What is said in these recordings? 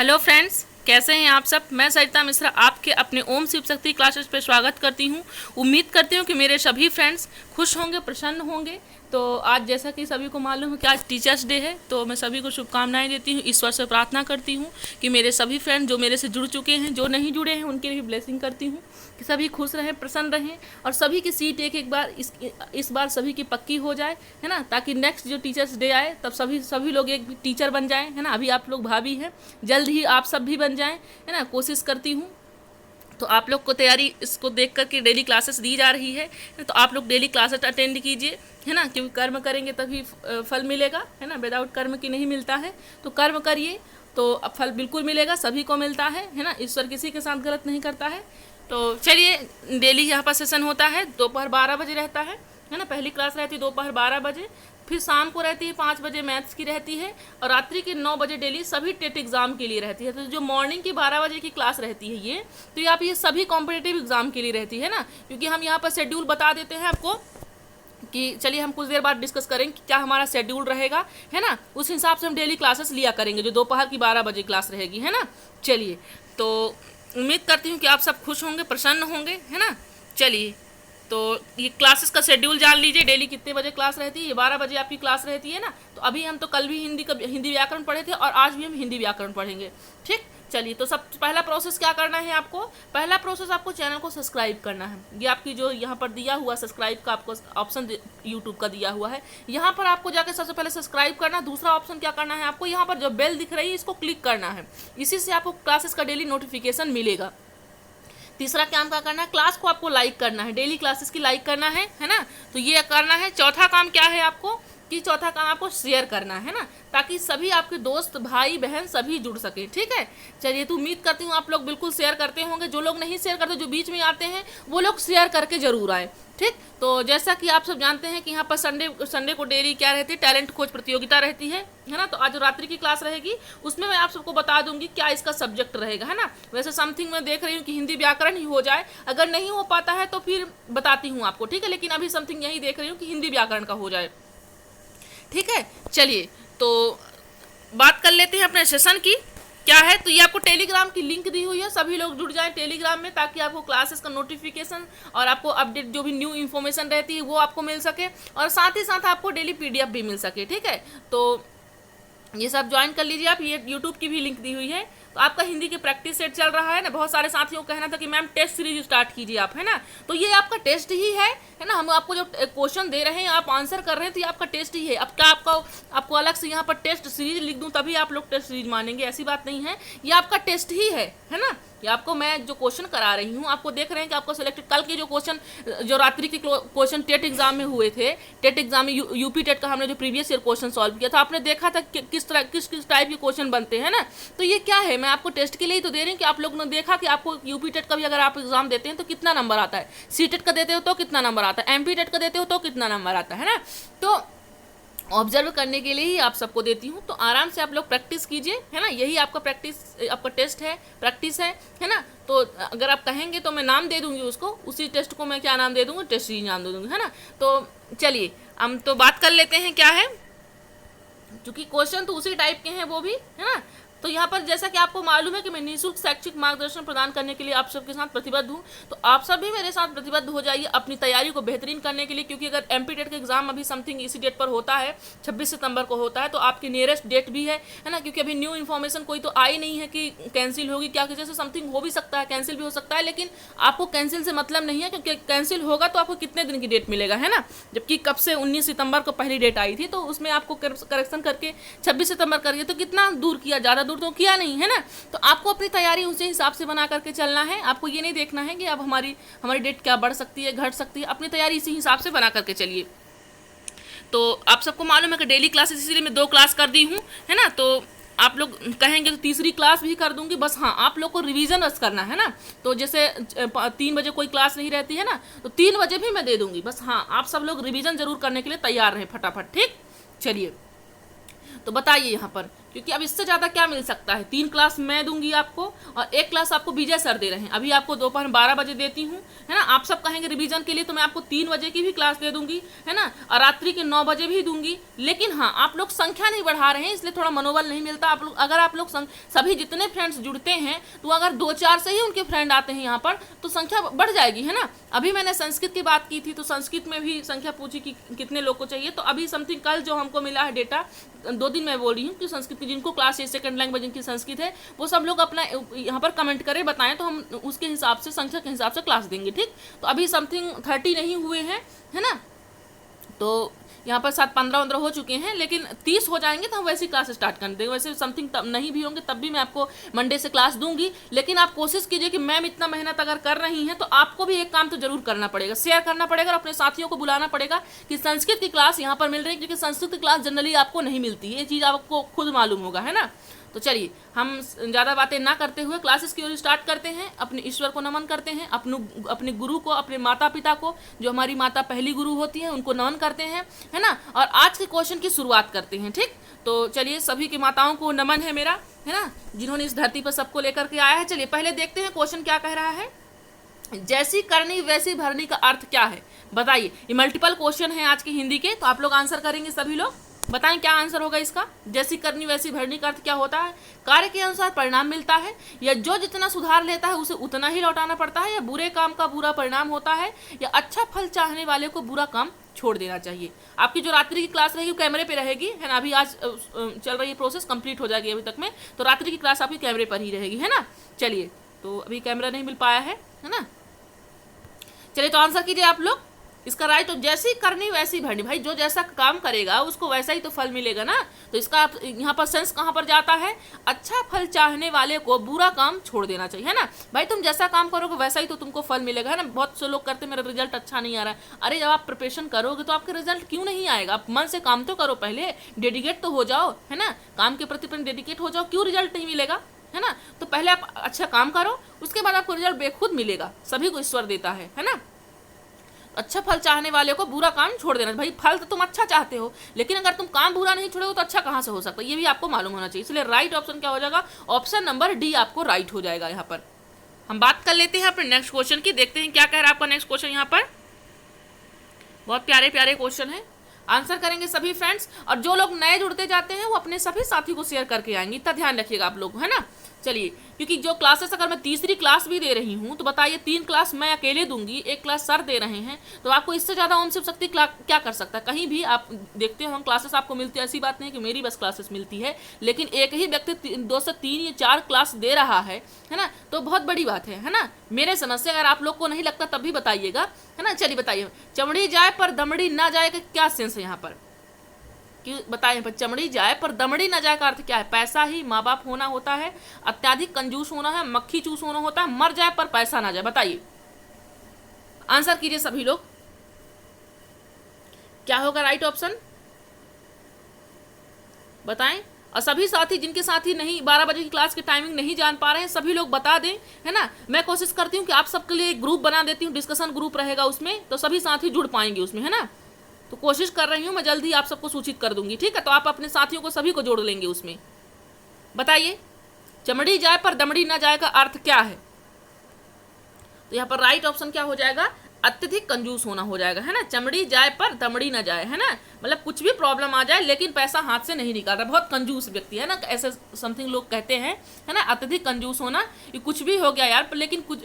Hello friends, कैसे हैं आप सब। मैं सरिता मिश्रा आपके अपने ओम शिव शक्ति क्लासेस पे स्वागत करती हूं। उम्मीद करती हूं कि मेरे सभी फ्रेंड्स खुश होंगे, प्रसन्न होंगे। तो आज जैसा कि सभी को मालूम है कि आज टीचर्स डे है, तो मैं सभी को शुभकामनाएं देती हूं। ईश्वर से प्रार्थना करती हूं कि मेरे सभी फ्रेंड जो मेरे से जुड़ चुके हैं, जो नहीं जुड़े हैं, उनके लिए भी ब्लेसिंग करती हूं कि सभी खुश रहें, प्रसन्न रहें और सभी की सीट एक बार इस बार सभी की पक्की हो जाए, है ना, ताकि नेक्स्ट जो टीचर्स डे आए तब सभी लोग एक टीचर बन जाएं, है ना। अभी आप लोग भाभी हैं, जल्द ही आप सब भी बन जाएं, है ना। कोशिश करती हूँ। तो आप लोग को तैयारी इसको देख कर के डेली क्लासेस दी जा रही है, तो आप लोग डेली क्लासेस अटेंड कीजिए, है ना, क्योंकि कर्म करेंगे तभी फल मिलेगा, है ना। विदाउट कर्म की नहीं मिलता है, तो कर्म करिए तो अब फल बिल्कुल मिलेगा, सभी को मिलता है ना। ईश्वर किसी के साथ गलत नहीं करता है। तो चलिए, डेली यहाँ पर सेशन होता है, दोपहर 12 बजे रहता है ना। पहली क्लास रहती है दोपहर 12 बजे, फिर शाम को रहती है 5 बजे मैथ्स की रहती है, और रात्रि के 9 बजे डेली सभी टेट एग्जाम के लिए रहती है। तो जो मॉर्निंग की 12 बजे की क्लास रहती है ये, तो ये आप ये सभी कॉम्पिटेटिव एग्जाम के लिए रहती है ना, क्योंकि हम यहाँ पर शेड्यूल बता देते हैं आपको कि चलिए हम कुछ देर बाद डिस्कस करेंगे कि क्या हमारा शेड्यूल रहेगा, है ना। उस हिसाब से हम डेली क्लासेस लिया करेंगे, जो दोपहर की 12 बजे क्लास रहेगी, है ना। चलिए, तो उम्मीद करती हूँ कि आप सब खुश होंगे, प्रसन्न होंगे, है ना। चलिए, तो ये क्लासेस का शेड्यूल जान लीजिए, डेली कितने बजे क्लास रहती है। ये 12 बजे आपकी क्लास रहती है ना। तो अभी हम तो कल भी हिंदी व्याकरण पढ़े थे और आज भी हम हिंदी व्याकरण पढ़ेंगे, ठीक। चलिए, तो सब पहला प्रोसेस क्या करना है आपको। पहला प्रोसेस आपको चैनल को सब्सक्राइब करना है। ये आपकी जो यहाँ पर दिया हुआ सब्सक्राइब का आपको ऑप्शन यूट्यूब का दिया हुआ है, यहाँ पर आपको जाकर सबसे पहले सब्सक्राइब करना। दूसरा ऑप्शन क्या करना है आपको, यहाँ पर जो बेल दिख रही है इसको क्लिक करना है, इसी से आपको क्लासेस का डेली नोटिफिकेशन मिलेगा। तीसरा काम क्या करना है, क्लास को आपको लाइक करना है, डेली क्लासेस की लाइक करना है ना। तो ये करना है। चौथा काम क्या है आपको, कि चौथा काम आपको शेयर करना है ना, ताकि सभी आपके दोस्त, भाई बहन सभी जुड़ सके, ठीक है। चलिए, तो उम्मीद करती हूँ आप लोग बिल्कुल शेयर करते होंगे। जो लोग नहीं शेयर करते, जो बीच में आते हैं, वो लोग शेयर करके जरूर आए, ठीक। तो जैसा कि आप सब जानते हैं कि यहाँ पर संडे को डेली क्या रहती है, टैलेंट खोज प्रतियोगिता रहती है ना। तो आज रात्रि की क्लास रहेगी, उसमें मैं आप सबको बता दूंगी क्या इसका सब्जेक्ट रहेगा, है ना। वैसे समथिंग मैं देख रही हूँ कि हिंदी व्याकरण ही हो जाए, अगर नहीं हो पाता है तो फिर बताती हूँ आपको, ठीक है। लेकिन अभी समथिंग यही देख रही हूँ कि हिंदी व्याकरण का हो जाए, ठीक है। चलिए, तो बात कर लेते हैं अपने सेशन की क्या है। तो ये आपको टेलीग्राम की लिंक दी हुई है, सभी लोग जुड़ जाएं टेलीग्राम में, ताकि आपको क्लासेस का नोटिफिकेशन और आपको अपडेट जो भी न्यू इन्फॉर्मेशन रहती है वो आपको मिल सके, और साथ ही साथ आपको डेली पीडीएफ भी मिल सके, ठीक है। तो ये सब ज्वाइन कर लीजिए आप। ये यूट्यूब की भी लिंक दी हुई है। तो आपका हिंदी की प्रैक्टिस सेट चल रहा है ना। बहुत सारे साथियों को कहना था कि मैम टेस्ट सीरीज स्टार्ट कीजिए आप, है ना। तो ये आपका टेस्ट ही है ना। हम आपको जो क्वेश्चन दे रहे हैं, आप आंसर कर रहे हैं, तो ये आपका टेस्ट ही है। अब क्या आपको अलग से यहाँ पर टेस्ट सीरीज लिख दूँ तभी आप लोग टेस्ट सीरीज मानेंगे, ऐसी बात नहीं है। ये आपका टेस्ट ही है ना। ये आपको मैं जो क्वेश्चन करा रही हूँ, आपको देख रहे हैं कि आपको सिलेक्टेड कल के जो क्वेश्चन, जो रात्रि के क्वेश्चन टेट एग्जाम में हुए थे, टेट एग्जाम में यूपी टेट का हमने जो प्रीवियस ईयर क्वेश्चन सॉल्व किया था, आपने देखा था कि किस टाइप के क्वेश्चन बनते हैं ना। तो ये क्या है, मैं आपको टेस्ट के लिए ही तो दे रही हूँ कि आप लोगों ने देखा कि आपको यूपी टेट का भी अगर आप एग्जाम देते हैं तो कितना नंबर आता है, सी टेट का देते हो तो कितना नंबर आता है, एमपी टेट का देते हो तो कितना नंबर आता है ना। तो ऑब्जर्व करने के लिए ही आप सबको देती हूँ। तो आराम से आप लोग प्रैक्टिस कीजिए, है ना। यही आपका प्रैक्टिस, आपका टेस्ट है, प्रैक्टिस है ना। तो अगर आप कहेंगे तो मैं नाम दे दूंगी उसको, उसी टेस्ट को मैं क्या नाम दे दूंगी, टेस्ट ही नाम दे दूंगी, है ना। तो चलिए, हम तो बात कर लेते हैं क्या है, क्योंकि क्वेश्चन तो उसी टाइप के हैं वो भी, है ना। तो यहाँ पर जैसा कि आपको मालूम है कि मैं निःशुल्क शैक्षिक मार्गदर्शन प्रदान करने के लिए आप सबके साथ प्रतिबद्ध हूँ। तो आप सब भी मेरे साथ प्रतिबद्ध हो जाइए अपनी तैयारी को बेहतरीन करने के लिए, क्योंकि अगर एमपी टेट का एग्जाम अभी समथिंग इसी डेट पर होता है, 26 सितंबर को होता है, तो आपकी नियरेस्ट डेट भी है ना। क्योंकि अभी न्यू इन्फॉर्मेशन कोई तो आई नहीं है कि कैंसिल होगी क्या, कि जैसे समथिंग हो भी सकता है, कैंसिल भी हो सकता है, लेकिन आपको कैंसिल से मतलब नहीं है, क्योंकि कैंसिल होगा तो आपको कितने दिन की डेट मिलेगा, है ना। जबकि कब से 19 सितंबर को पहली डेट आई थी, तो उसमें आपको करेक्शन करके 26 सितंबर करिए, तो कितना दूर किया, ज़्यादा दूर तो किया नहीं, है ना। तो आपको अपनी तैयारी उसी हिसाब से बना करके चलना है। आपको ये नहीं देखना है कि अब हमारी डेट क्या बढ़ सकती है, घट सकती है। अपनी तैयारी इसी हिसाब से बना करके चलिए। तो आप सबको मालूम है कि डेली क्लासेस इसलिए मैं 2 क्लास कर दी हूँ, है ना। तो आप लोग कहेंगे तो तीसरी क्लास भी कर दूंगी, बस हाँ आप लोग को रिवीजन बस करना है ना। तो जैसे 3 बजे कोई क्लास नहीं रहती है ना, तो 3 बजे भी मैं दे दूंगी, बस हाँ आप सब लोग रिवीजन जरूर करने के लिए तैयार रहें फटाफट, ठीक। चलिए, तो बताइए यहाँ पर क्योंकि अब इससे ज़्यादा क्या मिल सकता है। 3 क्लास मैं दूंगी आपको और 1 क्लास आपको विजय सर दे रहे हैं। अभी आपको दोपहर 12 बजे देती हूँ, है ना। आप सब कहेंगे रिवीजन के लिए तो मैं आपको 3 बजे की भी क्लास दे दूंगी, है ना, और रात्रि के 9 बजे भी दूंगी। लेकिन हाँ, आप लोग संख्या नहीं बढ़ा रहे हैं, इसलिए थोड़ा मनोबल नहीं मिलता। आप लोग अगर आप लोग सभी जितने फ्रेंड्स जुड़ते हैं तो अगर 2-4 से ही उनके फ्रेंड आते हैं यहाँ पर तो संख्या बढ़ जाएगी, है ना। अभी मैंने संस्कृत की बात की थी तो संस्कृत में भी संख्या पूछी कि कितने लोग को चाहिए, तो अभी समथिंग कल जो हमको मिला है डेटा, 2 दिन मैं बोल रही हूँ कि संस्कृत की जिनको क्लास 6 सेकंड लैंग्वेज जिनकी संस्कृत है वो सब लोग अपना यहाँ पर कमेंट करें, बताएं, तो हम उसके हिसाब से संख्या के हिसाब से क्लास देंगे, ठीक। तो अभी समथिंग 30 नहीं हुए हैं, है ना। तो यहाँ पर 7-15 हो चुके हैं, लेकिन 30 हो जाएंगे तो हम वैसी क्लास स्टार्ट कर देंगे। वैसे समथिंग तब नहीं भी होंगे तब भी मैं आपको मंडे से क्लास दूंगी। लेकिन आप कोशिश कीजिए कि मैम इतना मेहनत अगर कर रही हैं तो आपको भी एक काम तो जरूर करना पड़ेगा, शेयर करना पड़ेगा और अपने साथियों को बुलाना पड़ेगा कि संस्कृत की क्लास यहाँ पर मिल रही है, क्योंकि संस्कृत की क्लास जनरली आपको नहीं मिलती है, ये चीज़ आपको खुद मालूम होगा, है ना। तो चलिए हम ज़्यादा बातें ना करते हुए क्लासेस की ओर स्टार्ट करते हैं। अपने ईश्वर को नमन करते हैं, अपने गुरु को, अपने माता पिता को, जो हमारी माता पहली गुरु होती है, उनको नमन करते हैं, है ना। और आज के क्वेश्चन की शुरुआत करते हैं, ठीक। तो चलिए सभी की माताओं को नमन है मेरा, है ना, जिन्होंने इस धरती पर सबको लेकर के आया है। चलिए पहले देखते हैं क्वेश्चन क्या कह रहा है। जैसी करनी वैसी भरनी का अर्थ क्या है, बताइए। ये मल्टीपल क्वेश्चन है आज के हिंदी के, तो आप लोग आंसर करेंगे सभी लोग। बताएं क्या आंसर होगा इसका। जैसी करनी वैसी भरनी का अर्थ क्या होता है। कार्य के अनुसार परिणाम मिलता है, या जो जितना सुधार लेता है उसे उतना ही लौटाना पड़ता है, या बुरे काम का बुरा परिणाम होता है, या अच्छा फल चाहने वाले को बुरा काम छोड़ देना चाहिए। आपकी जो रात्रि की क्लास रहेगी वो कैमरे पे रहेगी, है ना। अभी आज चल रही है प्रोसेस, कंप्लीट हो जाएगी अभी तक में, तो रात्रि की क्लास आपकी कैमरे पर ही रहेगी, है ना। चलिए, तो अभी कैमरा नहीं मिल पाया है ना। चलिए तो आंसर कीजिए आप लोग इसका राइट। तो जैसी करनी वैसी भरनी, भाई जो जैसा काम करेगा उसको वैसा ही तो फल मिलेगा ना। तो इसका यहाँ पर सेंस कहाँ पर जाता है, अच्छा फल चाहने वाले को बुरा काम छोड़ देना चाहिए, है ना। भाई तुम जैसा काम करोगे वैसा ही तो तुमको फल मिलेगा, है ना। बहुत से लोग करते मेरा रिजल्ट अच्छा नहीं आ रहा है। अरे जब आप प्रिपरेशन करोगे तो आपका रिजल्ट क्यों नहीं आएगा। आप मन से काम तो करो, पहले डेडिकेट तो हो जाओ, है ना। काम के प्रति डेडिकेट हो जाओ, क्यों रिजल्ट नहीं मिलेगा, है ना। तो पहले आप अच्छा काम करो, उसके बाद आपको रिजल्ट बेखुद मिलेगा। सभी को ईश्वर देता है ना। अच्छा फल चाहने वाले को बुरा काम छोड़ देना। भाई फल तो तुम अच्छा चाहते हो, लेकिन अगर तुम काम बुरा नहीं छोड़ोगे तो अच्छा कहाँ से हो सकता है, ये भी आपको मालूम होना चाहिए। इसलिए राइट ऑप्शन क्या हो जाएगा, ऑप्शन नंबर डी आपको राइट हो जाएगा। यहाँ पर हम बात कर लेते हैं अपने नेक्स्ट क्वेश्चन की, देखते हैं क्या कह रहा है आपका नेक्स्ट क्वेश्चन। यहाँ पर बहुत प्यारे प्यारे क्वेश्चन है, आंसर करेंगे सभी फ्रेंड्स। और जो लोग नए जुड़ते जाते हैं वो अपने सभी साथी को शेयर करके आएंगे, इतना ध्यान रखिएगा आप लोग, है ना। चलिए, क्योंकि जो क्लासेस अगर मैं तीसरी क्लास भी दे रही हूँ तो बताइए 3 क्लास मैं अकेले दूंगी, 1 क्लास सर दे रहे हैं, तो आपको इससे ज़्यादा ओम शिव शक्ति क्या कर सकता है। कहीं भी आप देखते हो क्लासेस आपको मिलती है, ऐसी बात नहीं कि मेरी बस क्लासेस मिलती है, लेकिन एक ही व्यक्ति 2 से 3 या 4 क्लास दे रहा है ना, तो बहुत बड़ी बात है ना। मेरे समझ से अगर आप लोग को नहीं लगता तब भी बताइएगा, है ना। चलिए बताइए, चमड़ी जाए पर दमड़ी ना जाए का क्या सेंस है यहाँ पर, कि बताएं। पर चमड़ी जाए पर दमड़ी ना जाए का अर्थ क्या है। पैसा ही माँ बाप होना होता है, अत्याधिक कंजूस होना है, मक्खी चूस होना होता है, मर जाए पर पैसा ना जाए। बताइए, आंसर कीजिए सभी लोग, क्या होगा राइट ऑप्शन, बताएं। और सभी साथी जिनके साथी नहीं 12 बजे की क्लास की टाइमिंग नहीं जान पा रहे हैं, सभी लोग बता दें, है ना। मैं कोशिश करती हूँ कि आप सबके लिए एक ग्रुप बना देती हूँ, डिस्कशन ग्रुप रहेगा उसमें, तो सभी साथी जुड़ पाएंगे उसमें, है ना। तो कोशिश कर रही हूँ मैं, जल्दी आप सबको सूचित कर दूंगी, ठीक है। तो आप अपने साथियों को सभी को जोड़ लेंगे उसमें। बताइए, चमड़ी जाए पर दमड़ी ना जाए का अर्थ क्या है। तो यहाँ पर राइट ऑप्शन क्या हो जाएगा, अत्यधिक कंजूस होना हो जाएगा, है ना। चमड़ी जाए पर दमड़ी ना जाए, है ना, मतलब कुछ भी प्रॉब्लम आ जाए लेकिन पैसा हाथ से नहीं निकालता, बहुत कंजूस व्यक्ति है ना, ऐसे समथिंग लोग कहते हैं, है ना। अत्यधिक कंजूस होना, ये कुछ भी हो गया यार, लेकिन कुछ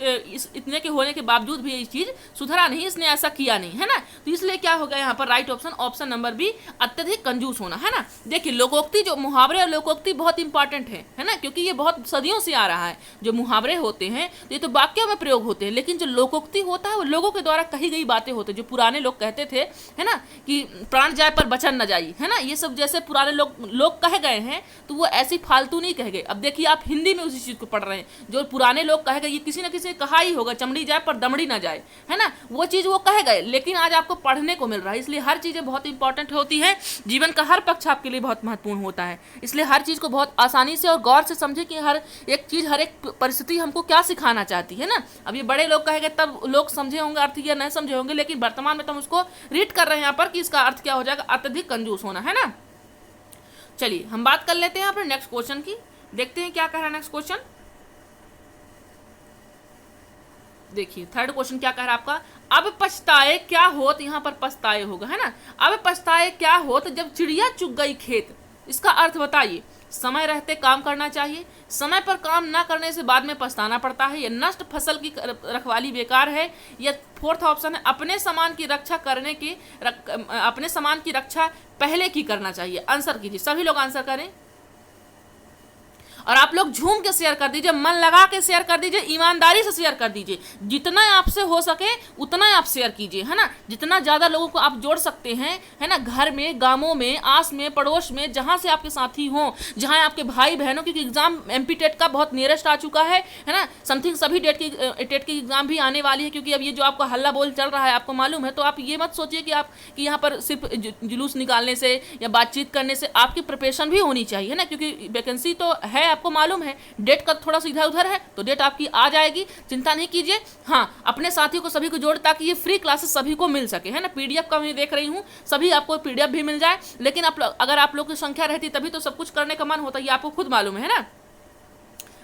इतने के होने के बावजूद भी ये चीज़ सुधरा नहीं, इसने ऐसा किया नहीं, है ना। तो इसलिए क्या हो गया यहाँ पर right option, option number B, अत्यधिक कंजूस होना, है ना। देखिए लोकोक्ति, जो मुहावरे और लोकोक्ति बहुत इंपॉर्टेंट है ना, क्योंकि ये बहुत सदियों से आ रहा है। जो मुहावरे होते हैं ये तो वाक्यों में प्रयोग होते हैं, लेकिन जो लोकोक्ति होता है वो लोगों के द्वारा कही गई बातें होती है। जो पुराने लोग कहते थे, है ना, कि प्राण जाए पर बचन न जाई, है ना, ये सब जैसे पुराने लोग कह गए हैं, तो वो ऐसी फालतू नहीं कह गए। अब देखिए आप हिंदी में उसी चीज को पढ़ रहे हैं, जो पुराने लोग कह गए, ये किसी न किसी ने कहा ही होगा, चमड़ी जाए पर दमड़ी ना जाए, है ना, वो चीज वो कह गए, लेकिन आज आपको पढ़ने को मिल रहा है। इसलिए हर चीजें बहुत इंपॉर्टेंट होती है, जीवन का हर पक्ष आपके लिए बहुत महत्वपूर्ण होता है। इसलिए हर चीज को बहुत आसानी से और गौर से समझे कि हर एक चीज, हर एक परिस्थिति हमको क्या सिखाना चाहती है ना। अब ये बड़े लोग कहेंगे तब लोग समझे होंगे अर्थ या नहीं समझे होंगे, लेकिन वर्तमान में तो हम उसको रीड कर रहे हैं यहाँ पर कि इसका अर्थ क्या हो जाएगा, अत्यधिक कंजूस होना, है ना। चलिए हम बात कर लेते हैं अपने नेक्स्ट क्वेश्चन की, देखते हैं क्या कह रहा है नेक्स्ट क्वेश्चन। देखिए थर्ड क्वेश्चन क्या कह रहा है आपका, अब पछताए क्या होत, यहाँ पर पछताए होगा है ना, अब पछताए क्या होत जब चिड़िया चुग गई खेत। इसका अर्थ बताइए। समय रहते काम करना चाहिए, समय पर काम ना करने से बाद में पछताना पड़ता है, या नष्ट फसल की रखवाली बेकार है, या फोर्थ ऑप्शन है अपने सामान की रक्षा करने की अपने सामान की रक्षा पहले की करना चाहिए। आंसर कीजिए, सभी लोग आंसर करें और आप लोग झूम के शेयर कर दीजिए, मन लगा के शेयर कर दीजिए, ईमानदारी से शेयर कर दीजिए, जितना आपसे हो सके उतना आप शेयर कीजिए है ना, जितना ज़्यादा लोगों को आप जोड़ सकते हैं है ना, घर में, गांवों में, आस में, पड़ोस में, जहां से आपके साथी हों, जहां आपके भाई बहनों, क्योंकि एग्जाम एमपी टेट का बहुत नियरेस्ट आ चुका है ना, समथिंग सभी टेट की एग्जाम भी आने वाली है, क्योंकि अब ये जो आपका हल्ला बोल चल रहा है आपको मालूम है, तो आप ये मत सोचिए कि यहाँ पर सिर्फ जुलूस निकालने से या बातचीत करने से, आपकी प्रिपरेशन भी होनी चाहिए ना, क्योंकि वैकेंसी तो है, आपको मालूम है, डेट का थोड़ा सा इधर उधर है, तो डेट आपकी आ जाएगी, चिंता नहीं कीजिए। हाँ, अपने साथियों को सभी को जोड़, ताकि ये फ्री क्लासेस सभी को मिल सके है ना, पीडीएफ का मैं देख रही हूँ, सभी आपको पीडीएफ भी मिल जाए, लेकिन अगर आप लोग की संख्या रहती तभी तो सब कुछ करने का मन होता, ये आपको खुद मालूम है ना।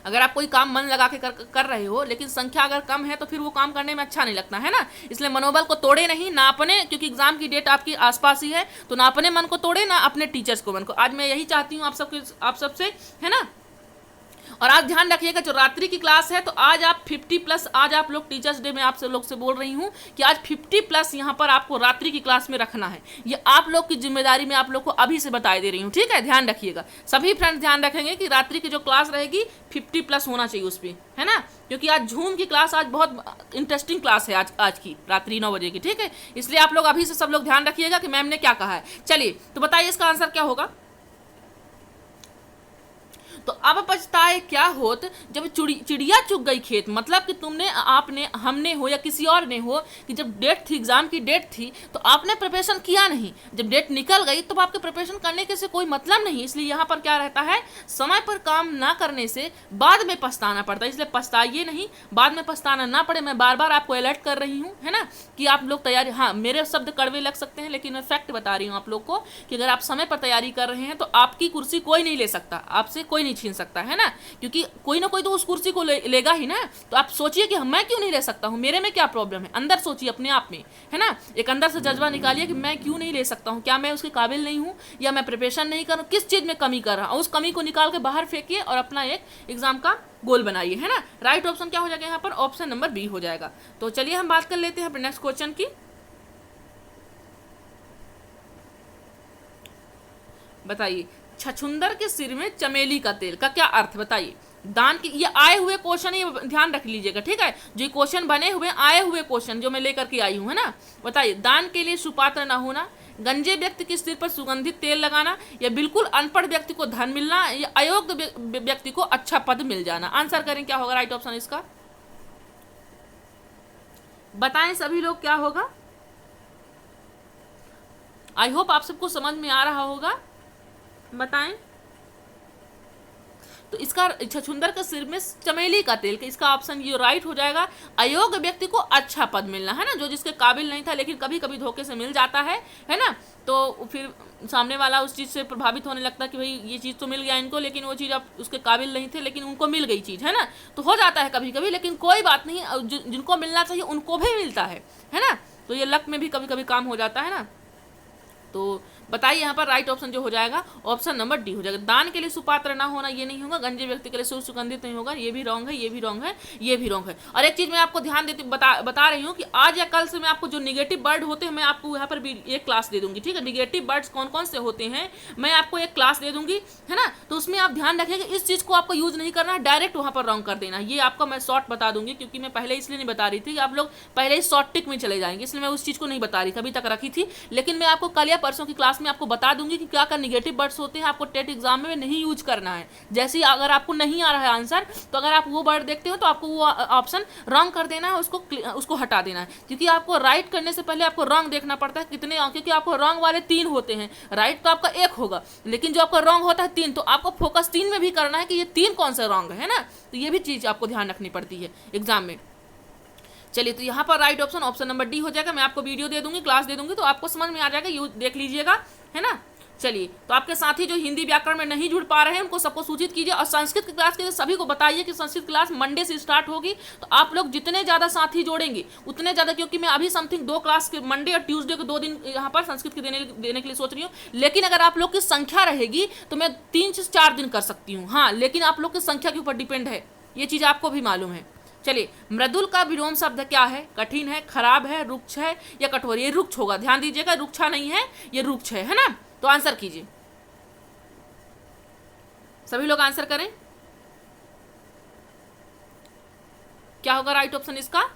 अगर आप कोई काम मन लगा के कर रहे हो, लेकिन संख्या अगर कम है तो फिर वो काम करने में अच्छा नहीं लगता है ना, इसलिए मनोबल को तोड़े नहीं, ना अपने, क्योंकि एग्जाम की डेट आपकी आसपास ही है, तो ना अपने मन को तोड़े, ना अपने टीचर्स को मन को। आज मैं यही चाहती हूँ आप सबसे है ना। और आज ध्यान रखिएगा, जो रात्रि की क्लास है, तो आज आप 50+, आज आप लोग टीचर्स डे में आप सब लोग से बोल रही हूँ कि आज 50+ यहाँ पर आपको रात्रि की क्लास में रखना है, ये आप लोग की जिम्मेदारी में आप लोग को अभी से बता दे रही हूँ, ठीक है, ध्यान रखिएगा, सभी फ्रेंड्स ध्यान रखेंगे कि रात्रि की जो क्लास रहेगी 50+ होना चाहिए उस पर, है ना, क्योंकि आज झूम की क्लास आज बहुत इंटरेस्टिंग क्लास है, आज की रात्रि 9 बजे की, ठीक है, इसलिए आप लोग अभी से सब लोग ध्यान रखिएगा कि मैम ने क्या कहा है। चलिए तो बताइए इसका आंसर क्या होगा। तो अब पछताए क्या होत जब चिड़िया चुग गई खेत, मतलब कि तुमने, आपने, हमने हो या किसी और ने हो, कि जब डेट थी, एग्जाम की डेट थी, तो आपने प्रिपरेशन किया नहीं, जब डेट निकल गई तो आपके प्रिपरेशन करने के से कोई मतलब नहीं, इसलिए यहाँ पर क्या रहता है, समय पर काम ना करने से बाद में पछताना पड़ता है, इसलिए पछताइए नहीं, बाद में पछताना ना पड़े। मैं बार बार आपको अलर्ट कर रही हूँ है ना, कि आप लोग तैयारी, हाँ मेरे शब्द कड़वे लग सकते हैं, लेकिन मैं फैक्ट बता रही हूँ आप लोग को, कि अगर आप समय पर तैयारी कर रहे हैं तो आपकी कुर्सी कोई नहीं ले सकता, आपसे कोई नहीं छीन सकता है ना, क्योंकि कोई ना कोई तो उस कुर्सी को लेगा ही ना। तो आप सोचिए कि मैं क्यों नहीं ले सकता हूँ, मेरे में क्या प्रॉब्लम है, अंदर सोचिए अपने आप में है ना, एक अंदर से जज्बा निकालिए कि मैं क्यों नहीं ले सकता हूँ, क्या मैं उसके काबिल नहीं हूँ, या मैं प्रिपरेशन नहीं कर रहा हूँ, किस चीज़ में कमी कर रहा हूँ, उस कमी को निकाल के बाहर फेंकिए और अपना एक एग्जाम का गोल बनाइए है ना। राइट ऑप्शन क्या हो जाएगा यहाँ पर, ऑप्शन नंबर बी हो जाएगा। तो चलिए हम बात कर लेते हैं अपने नेक्स्ट क्वेश्चन की। बताइए, छछुंदर के सिर में चमेली का तेल का क्या अर्थ, बताइए। दान की, ये आए हुए क्वेश्चन, ये ध्यान रख लीजिएगा, ठीक है, जो क्वेश्चन बने हुए आए हुए क्वेश्चन जो मैं लेकर के आई हूँ है ना। बताइए, दान के लिए सुपात्र न होना, गंजे व्यक्ति के सिर पर सुगंधित तेल लगाना, या बिल्कुल अनपढ़ व्यक्ति को धन मिलना, या अयोग्य व्यक्ति को अच्छा पद मिल जाना। आंसर करें क्या होगा राइट ऑप्शन इसका, बताएं सभी लोग क्या होगा। आई होप आप सबको समझ में आ रहा होगा, बताएं। तो इसका छछुंदर के सिर में चमेली का तेल, इसका ऑप्शन ये राइट हो जाएगा, अयोग्य व्यक्ति को अच्छा पद मिलना है ना, जो जिसके काबिल नहीं था लेकिन कभी कभी धोखे से मिल जाता है ना, तो फिर सामने वाला उस चीज़ से प्रभावित होने लगता है कि भाई ये चीज़ तो मिल गया इनको, लेकिन वो चीज़ अब उसके काबिल नहीं थे, लेकिन उनको मिल गई चीज़ है ना, तो हो जाता है कभी कभी, लेकिन कोई बात नहीं, जिनको मिलना चाहिए उनको भी मिलता है ना, तो ये लक में भी कभी कभी काम हो जाता है ना। तो बताइए यहाँ पर राइट ऑप्शन जो हो जाएगा ऑप्शन नंबर डी हो जाएगा। दान के लिए सुपात्र ना होना ये नहीं होगा, गंजे व्यक्ति के लिए सुगंधित नहीं होगा, ये भी रॉन्ग है, ये भी रॉन्ग है, ये भी रॉन्ग है। और एक चीज मैं आपको ध्यान देती बता रही हूँ कि आज या कल से मैं आपको जो निगेटिव वर्ड होते हैं मैं आपको यहाँ पर भी एक क्लास दे दूंगी, ठीक है। निगेटिव वर्ड्स कौन कौन से होते हैं मैं आपको एक क्लास दे दूंगी है ना, तो उसमें आप ध्यान रखेंगे इस चीज को आपको यूज नहीं करना, डायरेक्ट वहाँ पर रॉन्ग कर देना। ये आपका मैं शॉर्ट बता दूंगी, क्योंकि मैं पहले इसलिए नहीं बता रही थी कि आप लोग पहले ही शॉर्ट टिक में चले जाएंगे, इसलिए मैं उस चीज को नहीं बता रही थी, अभी तक रखी थी, लेकिन मैं आपको कल या परसों की क्लास में आपको बता दूंगी कि क्या क्या निगेटिव वर्ड्स होते हैं, आपको टेट एग्जाम में नहीं यूज करना है। जैसे अगर आपको नहीं आ रहा है आंसर, तो अगर आप वो वर्ड देखते हो तो आपको वो ऑप्शन रॉन्ग कर देना है, उसको हटा देना है, क्योंकि आपको राइट करने से पहले आपको रॉन्ग देखना पड़ता है कितने, क्योंकि आपको रॉन्ग वाले 3 होते हैं, राइट तो आपका 1 होगा, लेकिन जो आपका रॉन्ग होता है 3, तो आपको फोकस 3 में भी करना है कि ये 3 कौन सा रॉन्ग है ना, तो ये भी चीज आपको ध्यान रखनी पड़ती है एग्जाम में। चलिए, तो यहाँ पर right option option number D हो जाएगा। मैं आपको वीडियो दे दूंगी, क्लास दे दूंगी, तो आपको समझ में आ जाएगा, यू देख लीजिएगा है ना। चलिए, तो आपके साथी जो हिंदी व्याकरण में नहीं जुड़ पा रहे हैं उनको सबको सूचित कीजिए, और संस्कृत की क्लास के सभी को बताइए कि संस्कृत क्लास मंडे से स्टार्ट होगी। तो आप लोग जितने ज़्यादा साथी जोड़ेंगे उतने ज़्यादा, क्योंकि मैं अभी समथिंग 2 क्लास के मंडे और ट्यूसडे को 2 दिन यहाँ पर संस्कृत के देने के लिए सोच रही हूँ। लेकिन अगर आप लोग की संख्या रहेगी तो मैं 3 से 4 दिन कर सकती हूँ। हाँ, लेकिन आप लोग की संख्या के ऊपर डिपेंड है, ये चीज़ आपको भी मालूम है। चलिए, मृदुल का विलोम शब्द क्या है? कठिन है, खराब है, रुक्ष है या कठोर? ये रुक्ष होगा, ध्यान दीजिएगा, रुक्षा नहीं है, ये रुक्ष है ना। तो आंसर कीजिए, सभी लोग आंसर करें, क्या होगा राइट ऑप्शन इसका?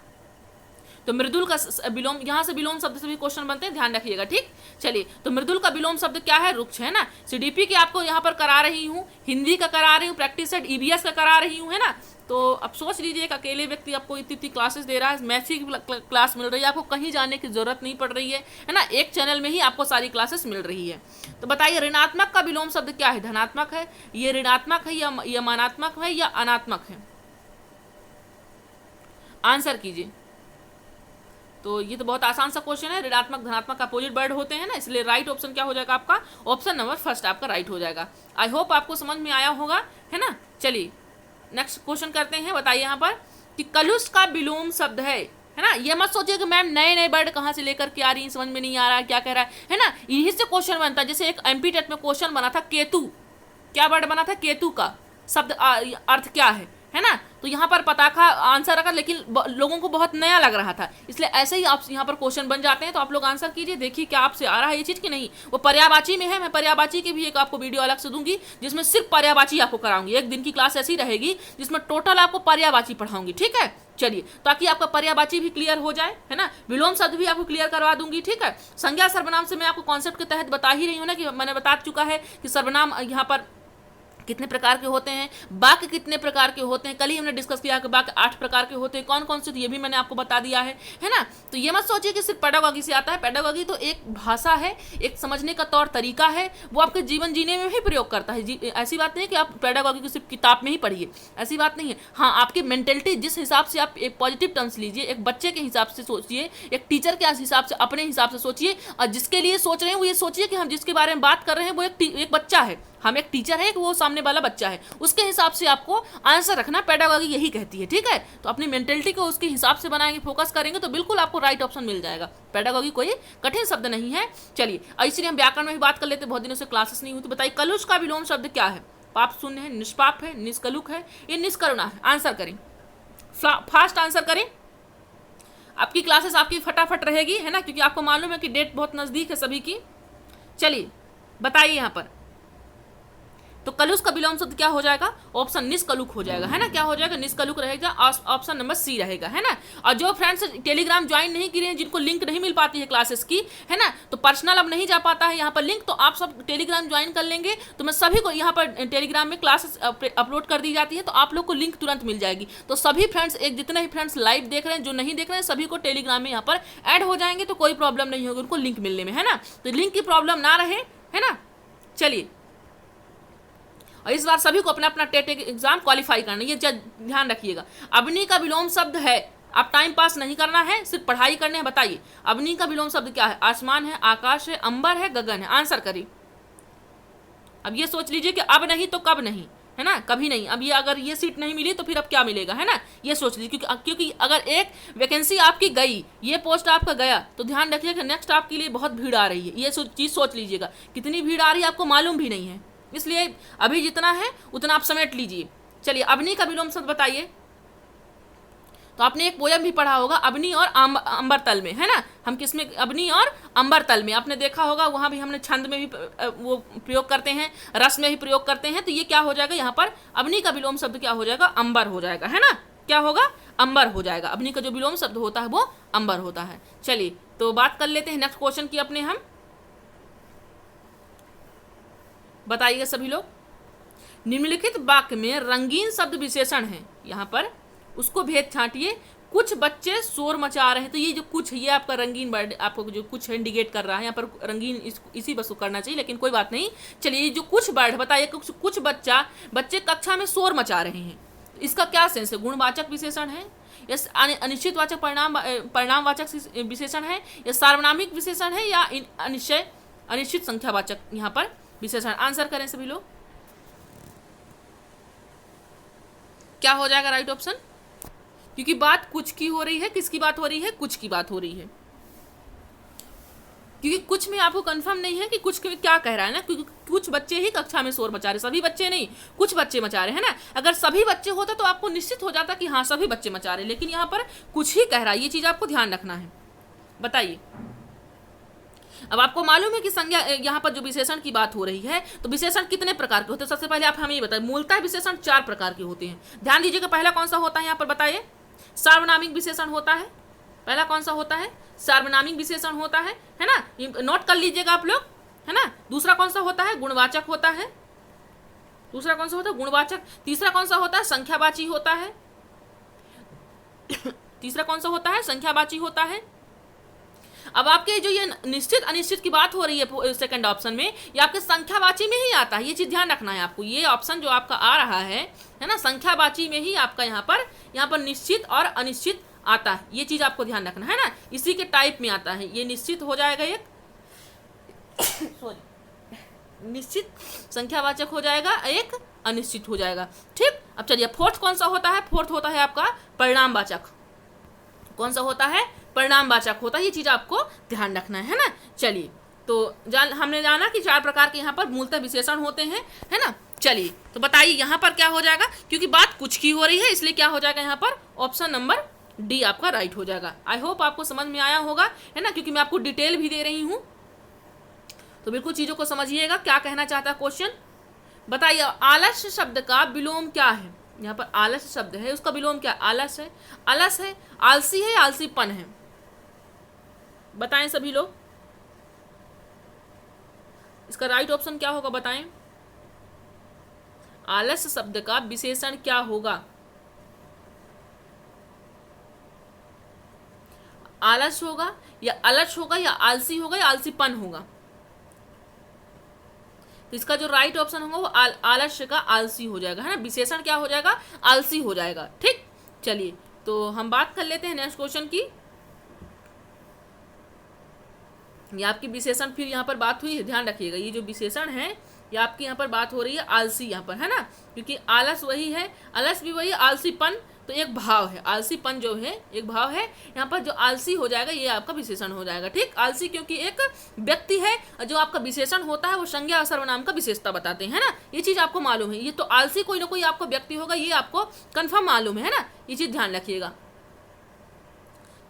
तो मृदुल का विलोम, यहां से विलोम शब्द से भी क्वेश्चन बनते हैं, ध्यान रखिएगा, ठीक। चलिए, तो मृदुल का विलोम शब्द क्या है? रुक्ष है ना। सीडीपी की आपको यहाँ पर करा रही हूँ, हिंदी का करा रही हूँ, प्रैक्टिस सेट ईबीएस का करा रही हूँ, है ना। तो अब सोच लीजिए, एक अकेले व्यक्ति आपको इतनी क्लासेस दे रहा है, मैथ्स की क्लास मिल रही है, आपको कहीं जाने की जरूरत नहीं पड़ रही है ना, एक चैनल में ही आपको सारी क्लासेस मिल रही है। तो बताइए, ऋणात्मक का विलोम शब्द क्या है? धनात्मक है, ये ऋणात्मक है या मानात्मक है या अनात्मक है? आंसर कीजिए। तो ये तो बहुत आसान सा क्वेश्चन है, ऋणात्मक धनात्मक अपोजिट वर्ड होते हैं ना, इसलिए राइट ऑप्शन क्या हो जाएगा आपका? ऑप्शन नंबर फर्स्ट आपका राइट हो जाएगा। आई होप आपको समझ में आया होगा, है ना। चलिए, नेक्स्ट क्वेश्चन करते हैं। बताइए यहाँ पर कि कलुष का विलोम शब्द है ना। ये मत सोचिए कि मैम नए नए वर्ड कहाँ से लेकर के आ रही हैं, समझ में नहीं आ रहा है क्या कह रहा है ना। यही से क्वेश्चन बनता है। जैसे एक एमपी टेट में क्वेश्चन बना था केतु, क्या वर्ड बना था? केतु का शब्द अर्थ क्या है ना। तो यहाँ पर पता था आंसर रखा, लेकिन लोगों को बहुत नया लग रहा था, इसलिए ऐसे ही आप यहाँ पर क्वेश्चन बन जाते हैं। तो आप लोग आंसर कीजिए, देखिए क्या आपसे आ रहा है ये चीज़ कि नहीं। वो पर्यायवाची में है, मैं पर्यायवाची की भी एक आपको वीडियो अलग से दूंगी, जिसमें सिर्फ पर्यायवाची आपको कराऊंगी। एक दिन की क्लास ऐसी रहेगी जिसमें टोटल आपको पर्यायवाची पढ़ाऊंगी, ठीक है। चलिए, ताकि आपका पर्यायवाची भी क्लियर हो जाए, है ना। विलोम शब्द भी आपको क्लियर करवा दूंगी, ठीक है। संज्ञा सर्वनाम से मैं आपको कॉन्सेप्ट के तहत बता ही रही हूँ ना, कि मैंने बता चुका है कि सर्वनाम यहाँ पर कितने प्रकार के होते हैं, वाक्य कितने प्रकार के होते हैं। कल ही हमने डिस्कस किया कि वाक्य 8 प्रकार के होते हैं, कौन कौन से, तो ये भी मैंने आपको बता दिया है ना। तो ये मत सोचिए कि सिर्फ पेडागॉजी से आता है। पेडागॉजी तो एक भाषा है, एक समझने का तौर तरीका है, वो आपके जीवन जीने में भी प्रयोग करता है। ऐसी बात नहीं है कि आप पेडागॉजी को सिर्फ किताब में ही पढ़िए, ऐसी बात नहीं है। हाँ, आपकी मेंटेलिटी जिस हिसाब से आप एक पॉजिटिव टर्म्स लीजिए, एक बच्चे के हिसाब से सोचिए, एक टीचर के हिसाब से, अपने हिसाब से सोचिए, और जिसके लिए सोच रहे हैं वो ये सोचिए कि हम जिसके बारे में बात कर रहे हैं वो एक बच्चा है, हम एक टीचर है कि वो सामने वाला बच्चा है, उसके हिसाब से आपको आंसर रखना। पेडागॉजी यही कहती है, ठीक है। तो अपनी मेंटेलिटी को उसके हिसाब से बनाएंगे, फोकस करेंगे, तो बिल्कुल आपको राइट ऑप्शन मिल जाएगा। पेडागॉजी कोई कठिन शब्द नहीं है। चलिए, इसलिए हम व्याकरण में भी बात कर लेते, बहुत दिनों से क्लासेस नहीं हुई। तो बताइए, कलुष का विलोम शब्द क्या है? पाप शून्य है, निष्पाप है, निष्कलुक है, ये निष्करुणा है? आंसर करें, फास्ट आंसर करें। आपकी क्लासेस आपकी फटाफट रहेगी, है ना, क्योंकि आपको मालूम है कि डेट बहुत नजदीक है सभी की। चलिए, बताइए यहाँ पर, तो कलुष का विलोम शब्द क्या हो जाएगा? ऑप्शन निष्कलुक हो जाएगा, है ना। क्या हो जाएगा? निष्कलुक रहेगा, ऑप्शन नंबर सी रहेगा, है ना। और जो फ्रेंड्स टेलीग्राम ज्वाइन नहीं किए हैं, जिनको लिंक नहीं मिल पाती है क्लासेस की, है ना, तो पर्सनल अब नहीं जा पाता है यहाँ पर लिंक, तो आप सब टेलीग्राम ज्वाइन कर लेंगे, तो मैं सभी को यहाँ पर टेलीग्राम में क्लासेस अपलोड कर दी जाती है, तो आप लोग को लिंक तुरंत मिल जाएगी। तो सभी फ्रेंड्स, एक जितने ही फ्रेंड्स लाइव देख रहे हैं, जो नहीं देख रहे हैं, सभी को टेलीग्राम में यहाँ पर ऐड हो जाएंगे, तो कोई प्रॉब्लम नहीं होगी उनको लिंक मिलने में, है ना। तो लिंक की प्रॉब्लम ना रहे, है ना। चलिए, और इस बार सभी को अपना अपना टेट एग्जाम क्वालिफाई करना, ये ध्यान रखिएगा। अग्नि का विलोम शब्द है, आप टाइम पास नहीं करना है, सिर्फ पढ़ाई करने हैं। बताइए, अग्नि का विलोम शब्द क्या है? आसमान है, आकाश है, अंबर है, गगन है? आंसर करिए। अब ये सोच लीजिए कि अब नहीं तो कब नहीं, है ना, कभी नहीं। अब ये अगर ये सीट नहीं मिली तो फिर अब क्या मिलेगा, है ना, ये सोच लीजिए। क्योंकि अगर एक वैकेंसी आपकी गई, ये पोस्ट आपका गया, तो ध्यान रखिए कि नेक्स्ट आपके लिए बहुत भीड़ आ रही है। ये चीज़ सोच लीजिएगा, कितनी भीड़ आ रही है आपको मालूम भी नहीं है, इसलिए अभी जितना है उतना आप समेट लीजिए। चलिए, अग्नि का विलोम शब्द बताइए। तो आपने एक पोयम भी पढ़ा होगा, अग्नि और अंबर तल में, है ना। हम किसमें? अग्नि और अंबर तल में, आपने देखा होगा, वहां भी हमने छंद में भी वो प्रयोग करते हैं, रस में भी प्रयोग करते हैं। तो ये क्या हो जाएगा यहाँ पर? अग्नि का विलोम शब्द क्या हो जाएगा? अंबर हो जाएगा, है ना। क्या होगा? अंबर हो जाएगा। अग्नि का जो विलोम शब्द होता है वो अंबर होता है। चलिए, तो बात कर लेते हैं नेक्स्ट क्वेश्चन की अपने हम। बताइएगा सभी लोग, निम्नलिखित वाक्य में रंगीन शब्द विशेषण है, यहाँ पर उसको भेद छांटिए। कुछ बच्चे शोर मचा रहे हैं, तो ये जो कुछ, ये आपका रंगीन वर्ड, आपको जो कुछ इंडिकेट कर रहा है यहाँ पर रंगीन, इसी बस को करना चाहिए, लेकिन कोई बात नहीं। चलिए, ये जो कुछ वर्ड बताइए, कुछ बच्चे कक्षा में शोर मचा रहे हैं, इसका क्या सेंस है? गुणवाचक विशेषण है या अनिश्चितवाचक परिणामवाचक विशेषण है या सार्वनामिक विशेषण है या अनिश्चय अनिश्चित संख्यावाचक यहाँ पर विशेषण। आंसर करें सभी लोग, क्या हो जाएगा राइट ऑप्शन? क्योंकि बात कुछ की हो रही है, किसकी बात हो रही है? कुछ की बात हो रही है, क्योंकि कुछ में आपको कंफर्म नहीं है कि कुछ क्या कह रहा है ना, क्योंकि कुछ बच्चे ही कक्षा में शोर मचा रहे, सभी बच्चे नहीं, कुछ बच्चे मचा रहे हैं ना। अगर सभी बच्चे होते तो आपको निश्चित हो जाता कि हाँ सभी बच्चे मचा रहे, लेकिन यहाँ पर कुछ ही कह रहा है, ये चीज आपको ध्यान रखना है। बताइए, अब आपको मालूम है कि संज्ञा यहाँ पर जो विशेषण की बात हो रही है, तो विशेषण कितने प्रकार के होते हैं? सबसे पहले आप हमें ये बताइए, मूलतः विशेषण 4 प्रकार के होते हैं। ध्यान दीजिएगा, पहला कौन सा होता है यहाँ पर बताइए? सार्वनामिक विशेषण होता है। पहला कौन सा होता है? सार्वनामिक विशेषण होता है ना, नोट कर लीजिएगा आप लोग, है ना। दूसरा कौन सा होता है? गुणवाचक होता है। दूसरा कौन सा होता है? गुणवाचक। तीसरा कौन सा होता है? संख्यावाची होता है। तीसरा कौन सा होता है? संख्यावाची होता है। अब आपके जो ये निश्चित अनिश्चित की बात हो रही है सेकंड ऑप्शन में, ये आपके संख्यावाची में ही आता है, ये चीज ध्यान रखना है आपको। ये ऑप्शन जो आपका आ रहा है ना, संख्यावाची में ही आपका यहाँ पर निश्चित और अनिश्चित आता है, ये चीज आपको ध्यान रखना है ना। इसी के टाइप में आता है, ये निश्चित हो जाएगा एक सॉरी निश्चित संख्यावाचक हो जाएगा, एक अनिश्चित हो जाएगा। ठीक, अब चलिए फोर्थ कौन सा होता है? फोर्थ होता है आपका परिणामवाचक। कौन सा होता है? परिणामवाचक होता है, ये चीज आपको ध्यान रखना है ना। चलिए, तो हमने जाना कि 4 प्रकार के यहाँ पर मूलतः विशेषण होते हैं, है ना। चलिए, तो बताइए यहाँ पर क्या हो जाएगा? क्योंकि बात कुछ की हो रही है, इसलिए क्या हो जाएगा यहाँ पर? ऑप्शन नंबर डी आपका राइट हो जाएगा। आई होप आपको समझ में आया होगा, है ना, क्योंकि मैं आपको डिटेल भी दे रही हूँ, तो बिल्कुल चीजों को समझिएगा क्या कहना चाहता है क्वेश्चन। बताइए, आलस्य शब्द का विलोम क्या है? यहाँ पर आलस्य शब्द है, उसका विलोम क्या? आलस है। आलस है, आलसी है, आलसीपन है? बताएं सभी लोग, इसका राइट ऑप्शन क्या होगा? बताएं, आलस्य शब्द का विशेषण क्या होगा? आलस होगा या अलस होगा या आलसी होगा या आलसीपन होगा? तो इसका जो राइट ऑप्शन होगा वो आलस्य का आलसी हो जाएगा, है ना। विशेषण क्या हो जाएगा? आलसी हो जाएगा। ठीक, चलिए तो हम बात कर लेते हैं नेक्स्ट क्वेश्चन की। ये आपकी विशेषण फिर यहाँ पर बात हुई है, ध्यान रखिएगा, ये जो विशेषण है ये आपकी यहाँ पर बात हो रही है आलसी यहाँ पर, है ना, क्योंकि आलस वही है, अलस भी वही, आलसीपन तो एक भाव है, आलसीपन जो है एक भाव है। यहाँ पर जो आलसी हो जाएगा ये आपका विशेषण हो जाएगा। ठीक, आलसी क्योंकि एक व्यक्ति है, जो आपका विशेषण होता है वो संज्ञा और सर्वनाम का विशेषता बताते हैं, है ना। ये चीज आपको मालूम है, ये तो आलसी कोई ना कोई आपको व्यक्ति होगा, ये आपको कंफर्म मालूम है ना, ये चीज ध्यान रखिएगा।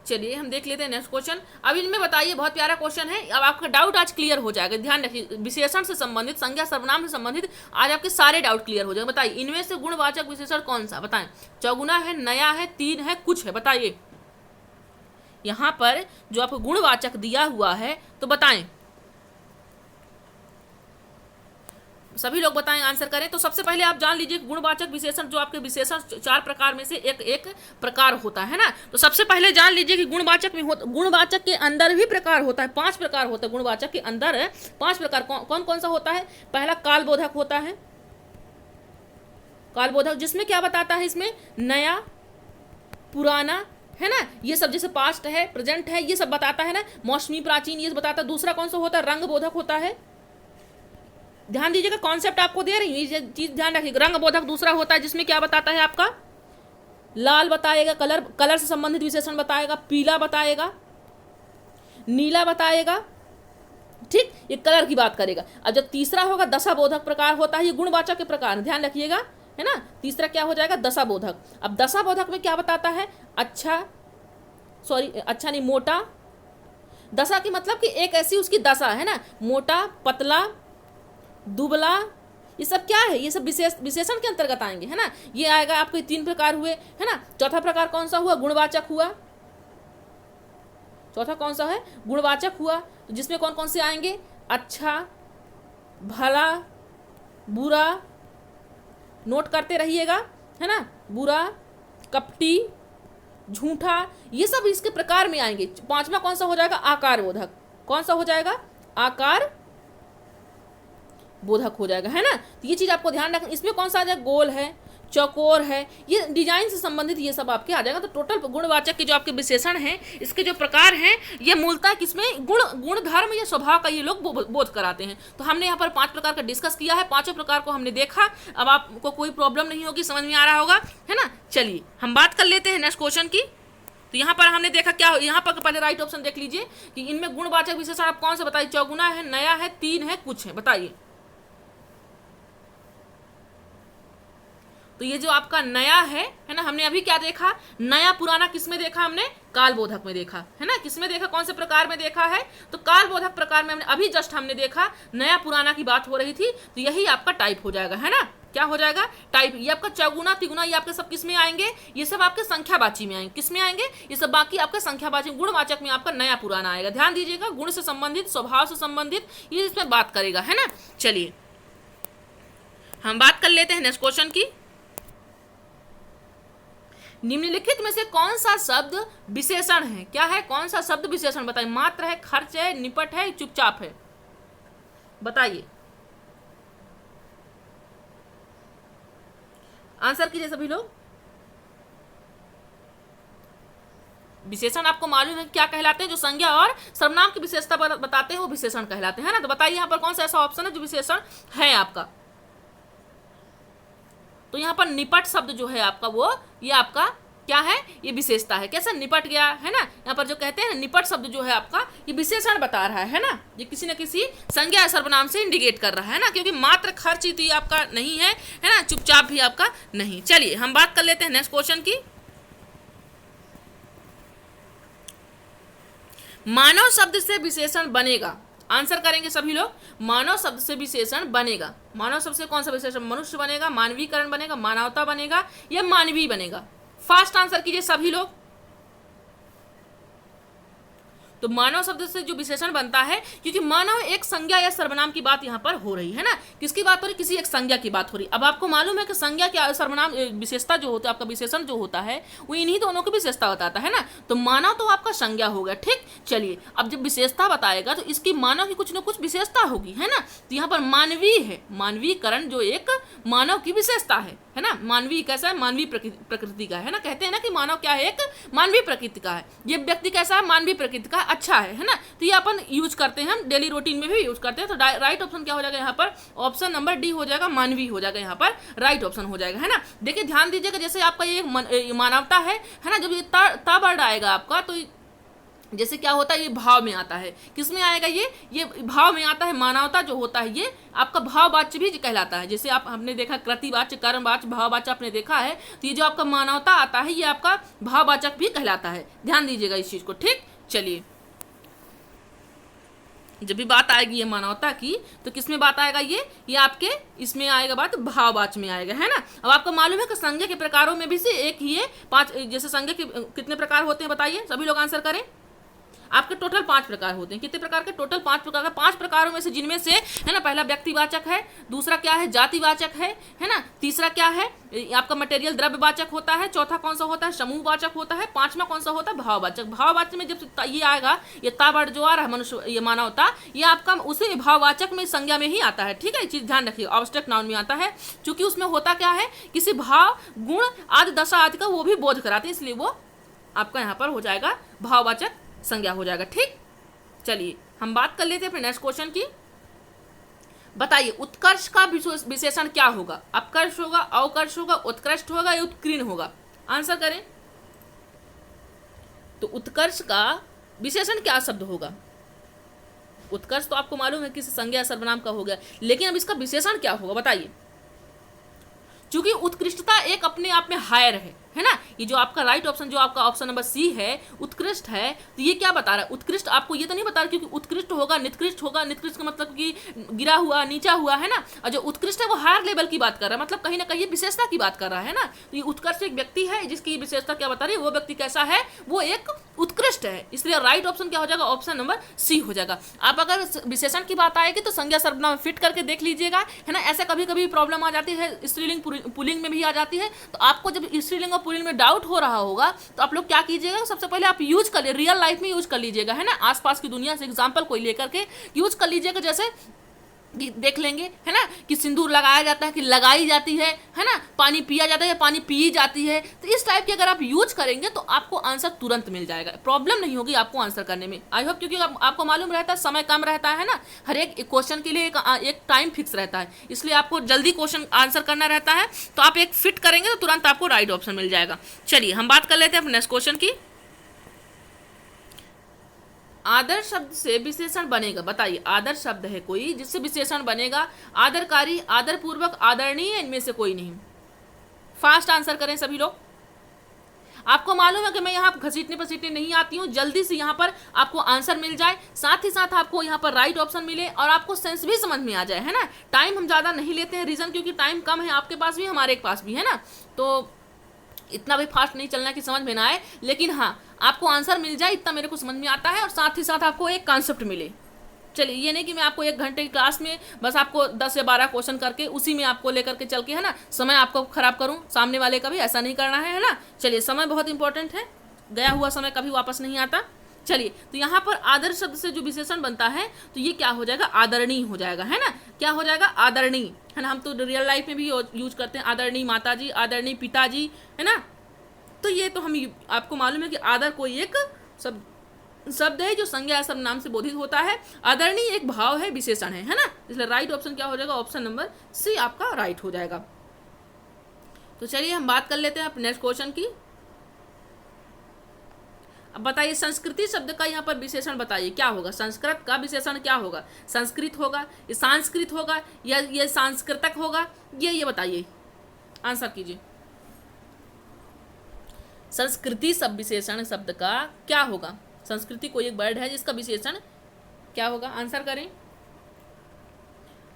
चलिए हम देख लेते हैं नेक्स्ट क्वेश्चन। अब इनमें बताइए, बहुत प्यारा क्वेश्चन है, अब आपका डाउट आज क्लियर हो जाएगा। ध्यान रखिए, विशेषण से संबंधित, संज्ञा सर्वनाम से संबंधित आज आपके सारे डाउट क्लियर हो जाएंगे। बताइए, इनमें से गुणवाचक विशेषण कौन सा? बताएं, चौगुना है, नया है, तीन है, कुछ है? बताइए, यहाँ पर जो आपको गुणवाचक दिया हुआ है तो बताएं, सभी लोग बताएं, आंसर करें। तो सबसे पहले आप जान लीजिए गुणवाचक विशेषण, जो आपके विशेषण 4 प्रकार में से एक प्रकार होता है ना। तो सबसे पहले जान लीजिए कि गुणवाचक में गुणवाचक के अंदर भी प्रकार होता है, 5 प्रकार होता है गुणवाचक के अंदर, 5 प्रकार। कौन कौन सा होता है? पहला कालबोधक होता है, कालबोधक जिसमें क्या बताता है? इसमें नया, पुराना, है ना, ये सब जैसे पास्ट है, प्रेजेंट है, ये सब बताता है ना, मौसमी, प्राचीन, ये बताता है। दूसरा कौन सा होता है? रंगबोधक होता है। ध्यान दीजिएगा, कॉन्सेप्ट आपको दे रही हूँ, ये चीज ध्यान रखिएगा। रंगबोधक दूसरा होता है, जिसमें क्या बताता है? आपका लाल बताएगा, कलर से संबंधित विशेषण बताएगा, पीला बताएगा, नीला बताएगा। ठीक, ये कलर की बात करेगा। अब जब तीसरा होगा दशाबोधक प्रकार होता है, ये गुणवाचक के प्रकार, ध्यान रखिएगा, है ना। तीसरा क्या हो जाएगा? दशाबोधक। अब दशाबोधक में क्या बताता है? अच्छा नहीं, मोटा। दशा की मतलब कि एक ऐसी उसकी दशा है ना, मोटा, पतला, दुबला, ये सब क्या है? ये सब विशेषण के अंतर्गत आएंगे, है ना। ये आएगा आपके 3 प्रकार हुए, है ना। चौथा प्रकार कौन सा हुआ? गुणवाचक हुआ। चौथा कौन सा है? गुणवाचक हुआ, जिसमें कौन कौन से आएंगे? अच्छा, भला, बुरा, नोट करते रहिएगा, है ना, बुरा, कपटी, झूठा, ये सब इसके प्रकार में आएंगे। 5वां कौन सा हो जाएगा? आकार बोधक। कौन सा हो जाएगा? आकार बोधक हो जाएगा, है ना। तो ये चीज आपको ध्यान रखना। इसमें कौन सा आ जाएगा? गोल है, चौकोर है, ये डिजाइन से संबंधित ये सब आपके आ जाएगा। तो टोटल गुणवाचक के जो आपके विशेषण हैं, इसके जो प्रकार हैं, ये मूलतः किसमें गुण धर्म या स्वभाव का ये लोग बोध कराते हैं। तो हमने यहाँ पर 5 प्रकार का डिस्कस किया है, 5 प्रकार को हमने देखा। अब आपको कोई प्रॉब्लम नहीं होगी, समझ में आ रहा होगा, है ना। चलिए हम बात कर लेते हैं नेक्स्ट क्वेश्चन की। तो यहाँ पर हमने देखा क्या, यहाँ पर पहले राइट ऑप्शन देख लीजिए कि इनमें गुणवाचक विशेषण आप कौन सा बताइए। चौगुना है, नया है, तीन है, कुछ है, बताइए। तो ये जो आपका नया है ना, हमने अभी क्या देखा, नया पुराना किस में देखा हमने, कालबोधक में देखा, है ना। किस में देखा, कौन से प्रकार में देखा है, तो कालबोधक प्रकार में हमने अभी जस्ट हमने देखा, नया पुराना की बात हो रही थी। तो यही आपका टाइप हो जाएगा, है ना। क्या हो जाएगा, टाइप। ये आपका चौगुना तिगुना ये आपके सब किस में आएंगे, ये सब आपके संख्यावाची में आएंगे। किस में आएंगे, ये सब बाकी आपके संख्यावाची। गुणवाचक में आपका नया पुराना आएगा। ध्यान दीजिएगा, गुण से संबंधित, स्वभाव से संबंधित ये इसमें बात करेगा, है ना। चलिए हम बात कर लेते हैं नेक्स्ट क्वेश्चन की। निम्नलिखित में से कौन सा शब्द विशेषण है, क्या है, कौन सा शब्द विशेषण बताइए। मात्र है, खर्च है, निपट है, चुपचाप है, बताइए। आंसर कीजिए सभी लोग। विशेषण आपको मालूम है क्या कहलाते हैं, जो संज्ञा और सर्वनाम की विशेषता बताते हैं वो विशेषण कहलाते हैं, ना। तो बताइए यहाँ पर कौन सा ऐसा ऑप्शन है जो विशेषण है आपका। तो यहाँ पर निपट शब्द जो है आपका, वो ये आपका क्या है, ये विशेषता है। कैसे निपट गया, है ना। यहाँ पर जो कहते हैं निपट शब्द जो है आपका, ये विशेषण बता रहा है ना। ये किसी न किसी संज्ञा या सर्वनाम से इंडिकेट कर रहा है ना, क्योंकि मात्र खर्च ही तो ये आपका नहीं है, है ना। चुपचाप भी आपका नहीं। चलिए हम बात कर लेते हैं नेक्स्ट क्वेश्चन की। मानव शब्द से विशेषण बनेगा, आंसर करेंगे सभी लोग। मानव शब्द से विशेषण बनेगा, मानव शब्द से कौन सा विशेषण, मनुष्य बनेगा, मानवीकरण बनेगा, मानवता बनेगा, या मानवीय बनेगा। फास्ट आंसर कीजिए सभी लोग। तो मानव शब्द से जो विशेषण बनता है, क्योंकि मानव एक संज्ञा या सर्वनाम की बात यहाँ पर हो रही है ना। किसकी बात हो रही, किसी एक संज्ञा की बात हो रही। अब आपको मालूम है कि संज्ञा क्या, सर्वनाम विशेषता जो होता है आपका, विशेषण जो होता है वो इन्हीं दोनों की विशेषता बताता है ना। तो मानव तो आपका संज्ञा हो गया, ठीक। चलिए अब जब विशेषता बताएगा तो इसकी मानव की कुछ न कुछ विशेषता होगी, है ना। तो यहाँ पर मानवीय है, मानवीकरण जो एक मानव की विशेषता है ना। मानवीय कैसा है, मानवीय प्रकृति का है ना। कहते हैं ना कि मानव क्या है, एक मानवीय प्रकृति का है। ये व्यक्ति कैसा है, मानवीय प्रकृति का, अच्छा है ना। तो ये अपन यूज करते हैं, हम डेली रूटीन में भी यूज करते हैं। तो राइट ऑप्शन क्या हो जाएगा यहाँ पर, ऑप्शन नंबर डी हो जाएगा, मानवीय हो जाएगा, यहाँ पर राइट ऑप्शन हो जाएगा, है ना। देखिए ध्यान दीजिएगा, जैसे आपका ये मानवता है ना। जब ये ता वर्ड आएगा आपका, तो जैसे क्या होता है, ये भाव में आता है। किस में आएगा, ये भाव में आता है। मानवता जो होता है ये आपका भाववाच्य भी कहलाता है। जैसे आपने देखा कृतिवाच्य, कर्मवाच्य, भाववाचक आपने देखा है। तो ये जो आपका मानवता आता है, ये आपका भाववाचक भी कहलाता है। ध्यान दीजिएगा इस चीज को, ठीक। चलिए जब भी बात आएगी ये मानवता की, तो किस में बात आएगा, ये आपके इसमें आएगा बात, भाववाच्य में आएगा, है ना। अब आपको मालूम है कि संज्ञा के प्रकारों में भी से एक ही है 5, जैसे संज्ञा के कितने प्रकार होते हैं बताइए, सभी लोग आंसर करें। आपके टोटल 5 प्रकार होते हैं। कितने प्रकार के, टोटल 5 प्रकार का। 5 प्रकारों में से जिनमें से, है ना, पहला व्यक्तिवाचक है, दूसरा क्या है, जातिवाचक है ना, तीसरा क्या है आपका मटेरियल द्रव्यवाचक होता है, चौथा कौन सा होता है, समूहवाचक होता है, पांचवा कौन सा होता है, भाववाचक। भाववाचक में जब ये आएगा, ये तावर्ड जो आ रहा है मनुष्य, ये मानवता, ये आपका उसी भाववाचक में संज्ञा में ही आता है, ठीक है। ये चीज ध्यान रखिए, ऑब्स्ट्रैक्ट नाउन में आता है, क्योंकि उसमें होता क्या है, किसी भाव गुण आदि दशा आदि का वो भी बोध कराते हैं, इसलिए वो आपका यहाँ पर हो जाएगा भाववाचक संज्ञा हो जाएगा, ठीक। चलिए हम बात कर लेते हैं अपने नेक्स्ट क्वेश्चन की। बताइए उत्कर्ष का विशेषण क्या होगा, अपकर्ष होगा, अवकर्ष होगा, उत्कृष्ट होगा या उत्कीर्ण होगा, आंसर करें। तो उत्कर्ष का विशेषण क्या शब्द होगा, उत्कर्ष तो आपको मालूम है किसी संज्ञा सर्वनाम का हो गया, लेकिन अब इसका विशेषण क्या होगा बताइए। क्योंकि उत्कृष्टता एक अपने आप में हायर है ना। ये जो आपका राइट ऑप्शन, जो आपका ऑप्शन नंबर सी है, उत्कृष्ट है, तो ये क्या बता रहा है, उत्कृष्ट आपको ये तो नहीं बता रहा, क्योंकि उत्कृष्ट होगा, निकृष्ट होगा, निकृष्ट का मतलब कि गिरा हुआ, नीचा हुआ, है ना। और जो उत्कृष्ट है वो हायर लेवल की बात कर रहा है, मतलब कहीं ना कहीं विशेषता की बात कर रहा है ना। तो ये उत्कर्ष एक व्यक्ति है जिसकी विशेषता क्या बता रही है, वो व्यक्ति कैसा है, वो एक उत्कृष्ट है, इसलिए राइट ऑप्शन क्या हो जाएगा, ऑप्शन नंबर सी हो जाएगा। आप अगर विशेषण की बात आएगी तो संज्ञा सर्वनाम फिट करके देख लीजिएगा, है ना। ऐसा कभी कभी प्रॉब्लम आ जाती है, स्त्रीलिंग पुल्लिंग में भी आ जाती है। तो आपको जब स्त्रीलिंग और पुल्लिंग में डाउट हो रहा होगा, तो आप लोग क्या कीजिएगा, सबसे पहले आप यूज कर रियल लाइफ में यूज कर लीजिएगा, है ना। आसपास की दुनिया से एग्जांपल कोई लेकर के यूज कर लीजिएगा। जैसे देख लेंगे, है ना, कि सिंदूर लगाया जाता है कि लगाई जाती है ना, पानी पिया जाता है या पानी पी जाती है। तो इस टाइप के अगर आप यूज करेंगे तो आपको आंसर तुरंत मिल जाएगा, प्रॉब्लम नहीं होगी आपको आंसर करने में। आई होप, क्योंकि आपको मालूम रहता है समय कम रहता है ना, हर एक क्वेश्चन के लिए एक टाइम फिक्स रहता है, इसलिए आपको जल्दी क्वेश्चन आंसर करना रहता है। तो आप एक फिट करेंगे तो तुरंत आपको राइट ऑप्शन मिल जाएगा। चलिए हम बात कर लेते हैं नेक्स्ट क्वेश्चन की। आदर शब्द से विशेषण बनेगा, बताइए आदर शब्द है कोई जिससे विशेषण बनेगा, आदरकारी, आदरपूर्वक, आदरणीय, इनमें से कोई नहीं। फास्ट आंसर करें सभी लोग। आपको मालूम है कि मैं यहाँ घसीटने पसीटने नहीं आती हूँ, जल्दी से यहाँ पर आपको आंसर मिल जाए, साथ ही साथ आपको यहाँ पर राइट ऑप्शन मिले और आपको सेंस भी समझ में आ जाए, है ना। टाइम हम ज़्यादा नहीं लेते हैं, रीज़न क्योंकि टाइम कम है, आपके पास भी हमारे पास भी, है ना। तो इतना भी फास्ट नहीं चलना कि समझ में ना आए, लेकिन हाँ आपको आंसर मिल जाए इतना मेरे को समझ में आता है, और साथ ही साथ आपको एक कॉन्सेप्ट मिले। चलिए ये नहीं कि मैं आपको 1 घंटे की क्लास में बस आपको 10 या 12 क्वेश्चन करके उसी में आपको लेकर के चल के, है ना, समय आपको खराब करूं, सामने वाले का भी ऐसा नहीं करना है ना। चलिए समय बहुत इंपॉर्टेंट है, गया हुआ समय कभी वापस नहीं आता। चलिए तो यहाँ पर आदर शब्द से जो विशेषण बनता है तो ये क्या हो जाएगा, आदरणीय हो जाएगा, है ना। क्या हो जाएगा, आदरणीय, है ना। हम तो रियल लाइफ में भी यूज करते हैं, आदरणीय माताजी, आदरणीय पिताजी, है ना। तो ये तो हम आपको मालूम है कि आदर कोई एक शब्द है जो संज्ञा सब नाम से बोधित होता है, आदरणीय एक भाव है, विशेषण है ना। इसलिए राइट ऑप्शन क्या हो जाएगा, ऑप्शन नंबर सी आपका राइट हो जाएगा। तो चलिए हम बात कर लेते हैं नेक्स्ट क्वेश्चन की। अब बताइए संस्कृति शब्द का यहाँ पर विशेषण बताइए क्या होगा, संस्कृत का विशेषण क्या होगा, संस्कृत होगा, ये सांस्कृत होगा, या ये सांस्कृतिक होगा, ये बताइए, आंसर कीजिए। संस्कृति शब्द विशेषण शब्द का क्या होगा, संस्कृति कोई एक वर्ड है जिसका विशेषण क्या होगा, आंसर करें,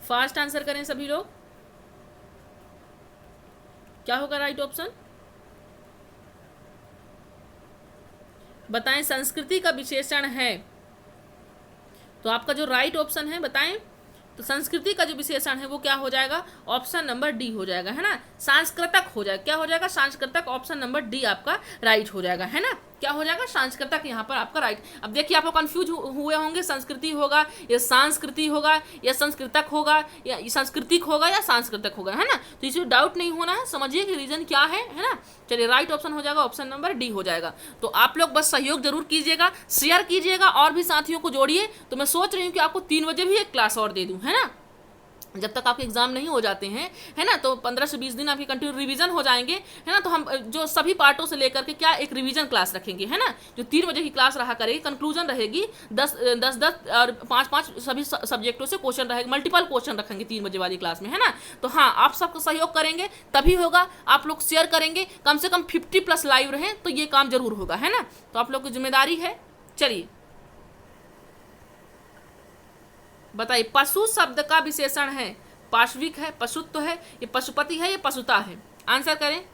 फास्ट आंसर करें सभी लोग। क्या होगा राइट ऑप्शन, बताएं। संस्कृति का विशेषण है तो आपका जो राइट ऑप्शन है बताएं, तो संस्कृति का जो विशेषण है वो क्या हो जाएगा, ऑप्शन नंबर डी हो जाएगा, है ना। सांस्कृतिक हो जाएगा, क्या हो जाएगा, सांस्कृतिक, ऑप्शन नंबर डी आपका राइट हो जाएगा, है ना। क्या हो जाएगा, सांस्कृतिक यहाँ पर आपका राइट। अब देखिए आप लोग कंफ्यूज हुए होंगे, संस्कृति होगा या संस्कृति होगा या संस्कृतक होगा या सांस्कृतिक होगा या सांस्कृतिक होगा, है ना। तो इसमें डाउट नहीं होना है, समझिए कि रीजन क्या है ना। चलिए राइट ऑप्शन हो जाएगा, ऑप्शन नंबर डी हो जाएगा। तो आप लोग बस सहयोग जरूर कीजिएगा, शेयर कीजिएगा और भी साथियों को जोड़िए। तो मैं सोच रही हूँ कि आपको 3 बजे भी एक क्लास और दे दूँ, है ना, जब तक आपके एग्जाम नहीं हो जाते हैं, है ना। तो 15 से 20 दिन आपके कंटिन्यू रिवीजन हो जाएंगे, है ना। तो हम जो सभी पार्टों से लेकर के क्या एक रिवीजन क्लास रखेंगे, है ना, जो 3 बजे की क्लास रहा करेगी, कंक्लूजन रहेगी, 10 और 5 सभी सब्जेक्टों से क्वेश्चन रहेगा, मल्टीपल क्वेश्चन रखेंगे 3 बजे वाली क्लास में, है ना। तो हाँ आप सबको सहयोग करेंगे तभी होगा, आप लोग शेयर करेंगे, कम से कम 50+ लाइव रहें तो ये काम जरूर होगा, है ना। तो आप लोग की जिम्मेदारी है। चलिए बताइए पशु शब्द का विशेषण है, पार्श्विक है, पशुत्व है, ये पशुपति है, ये पशुता है, आंसर करें।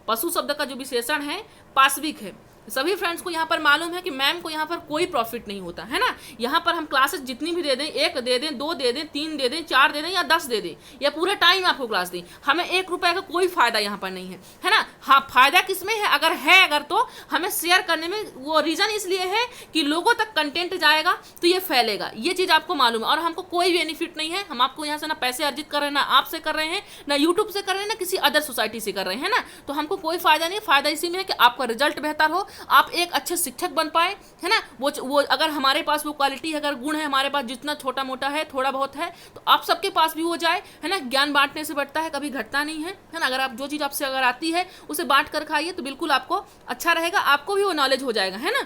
पशु शब्द का जो विशेषण है पार्श्विक है। सभी फ्रेंड्स को यहाँ पर मालूम है कि मैम को यहाँ पर कोई प्रॉफिट नहीं होता, है ना। यहाँ पर हम क्लासेस जितनी भी दे दें, 1 दे दें, 2 दे दें, 3 दे दें, 4 दे दें या 10 दे दें, या पूरे टाइम आपको क्लास दें, हमें 1 रुपये का कोई फायदा यहाँ पर नहीं है ना। हाँ फायदा किसमें है, अगर तो हमें शेयर करने में, वो रीज़न इसलिए है कि लोगों तक कंटेंट जाएगा तो ये फैलेगा, ये चीज़ आपको मालूम है। और हमको कोई बेनिफिट नहीं है, हम आपको यहाँ से ना पैसे अर्जित कर रहे हैं, ना आपसे कर रहे हैं, ना यूट्यूब से कर रहे हैं, ना किसी अदर सोसाइटी से कर रहे हैं ना। तो हमको कोई फायदा नहीं, फायदा इसी में है कि आपका रिजल्ट बेहतर हो, आप एक अच्छे शिक्षक बन पाए, है ना। वो अगर हमारे पास वो क्वालिटी है, अगर गुण है हमारे पास, जितना छोटा मोटा है, थोड़ा बहुत है, तो आप सबके पास भी हो जाए, है ना। ज्ञान बांटने से बढ़ता है, कभी घटता नहीं है ना। अगर आप जो चीज़ आपसे अगर आती है उसे बांट कर खाइए तो बिल्कुल आपको अच्छा रहेगा, आपको भी वो नॉलेज हो जाएगा, है ना।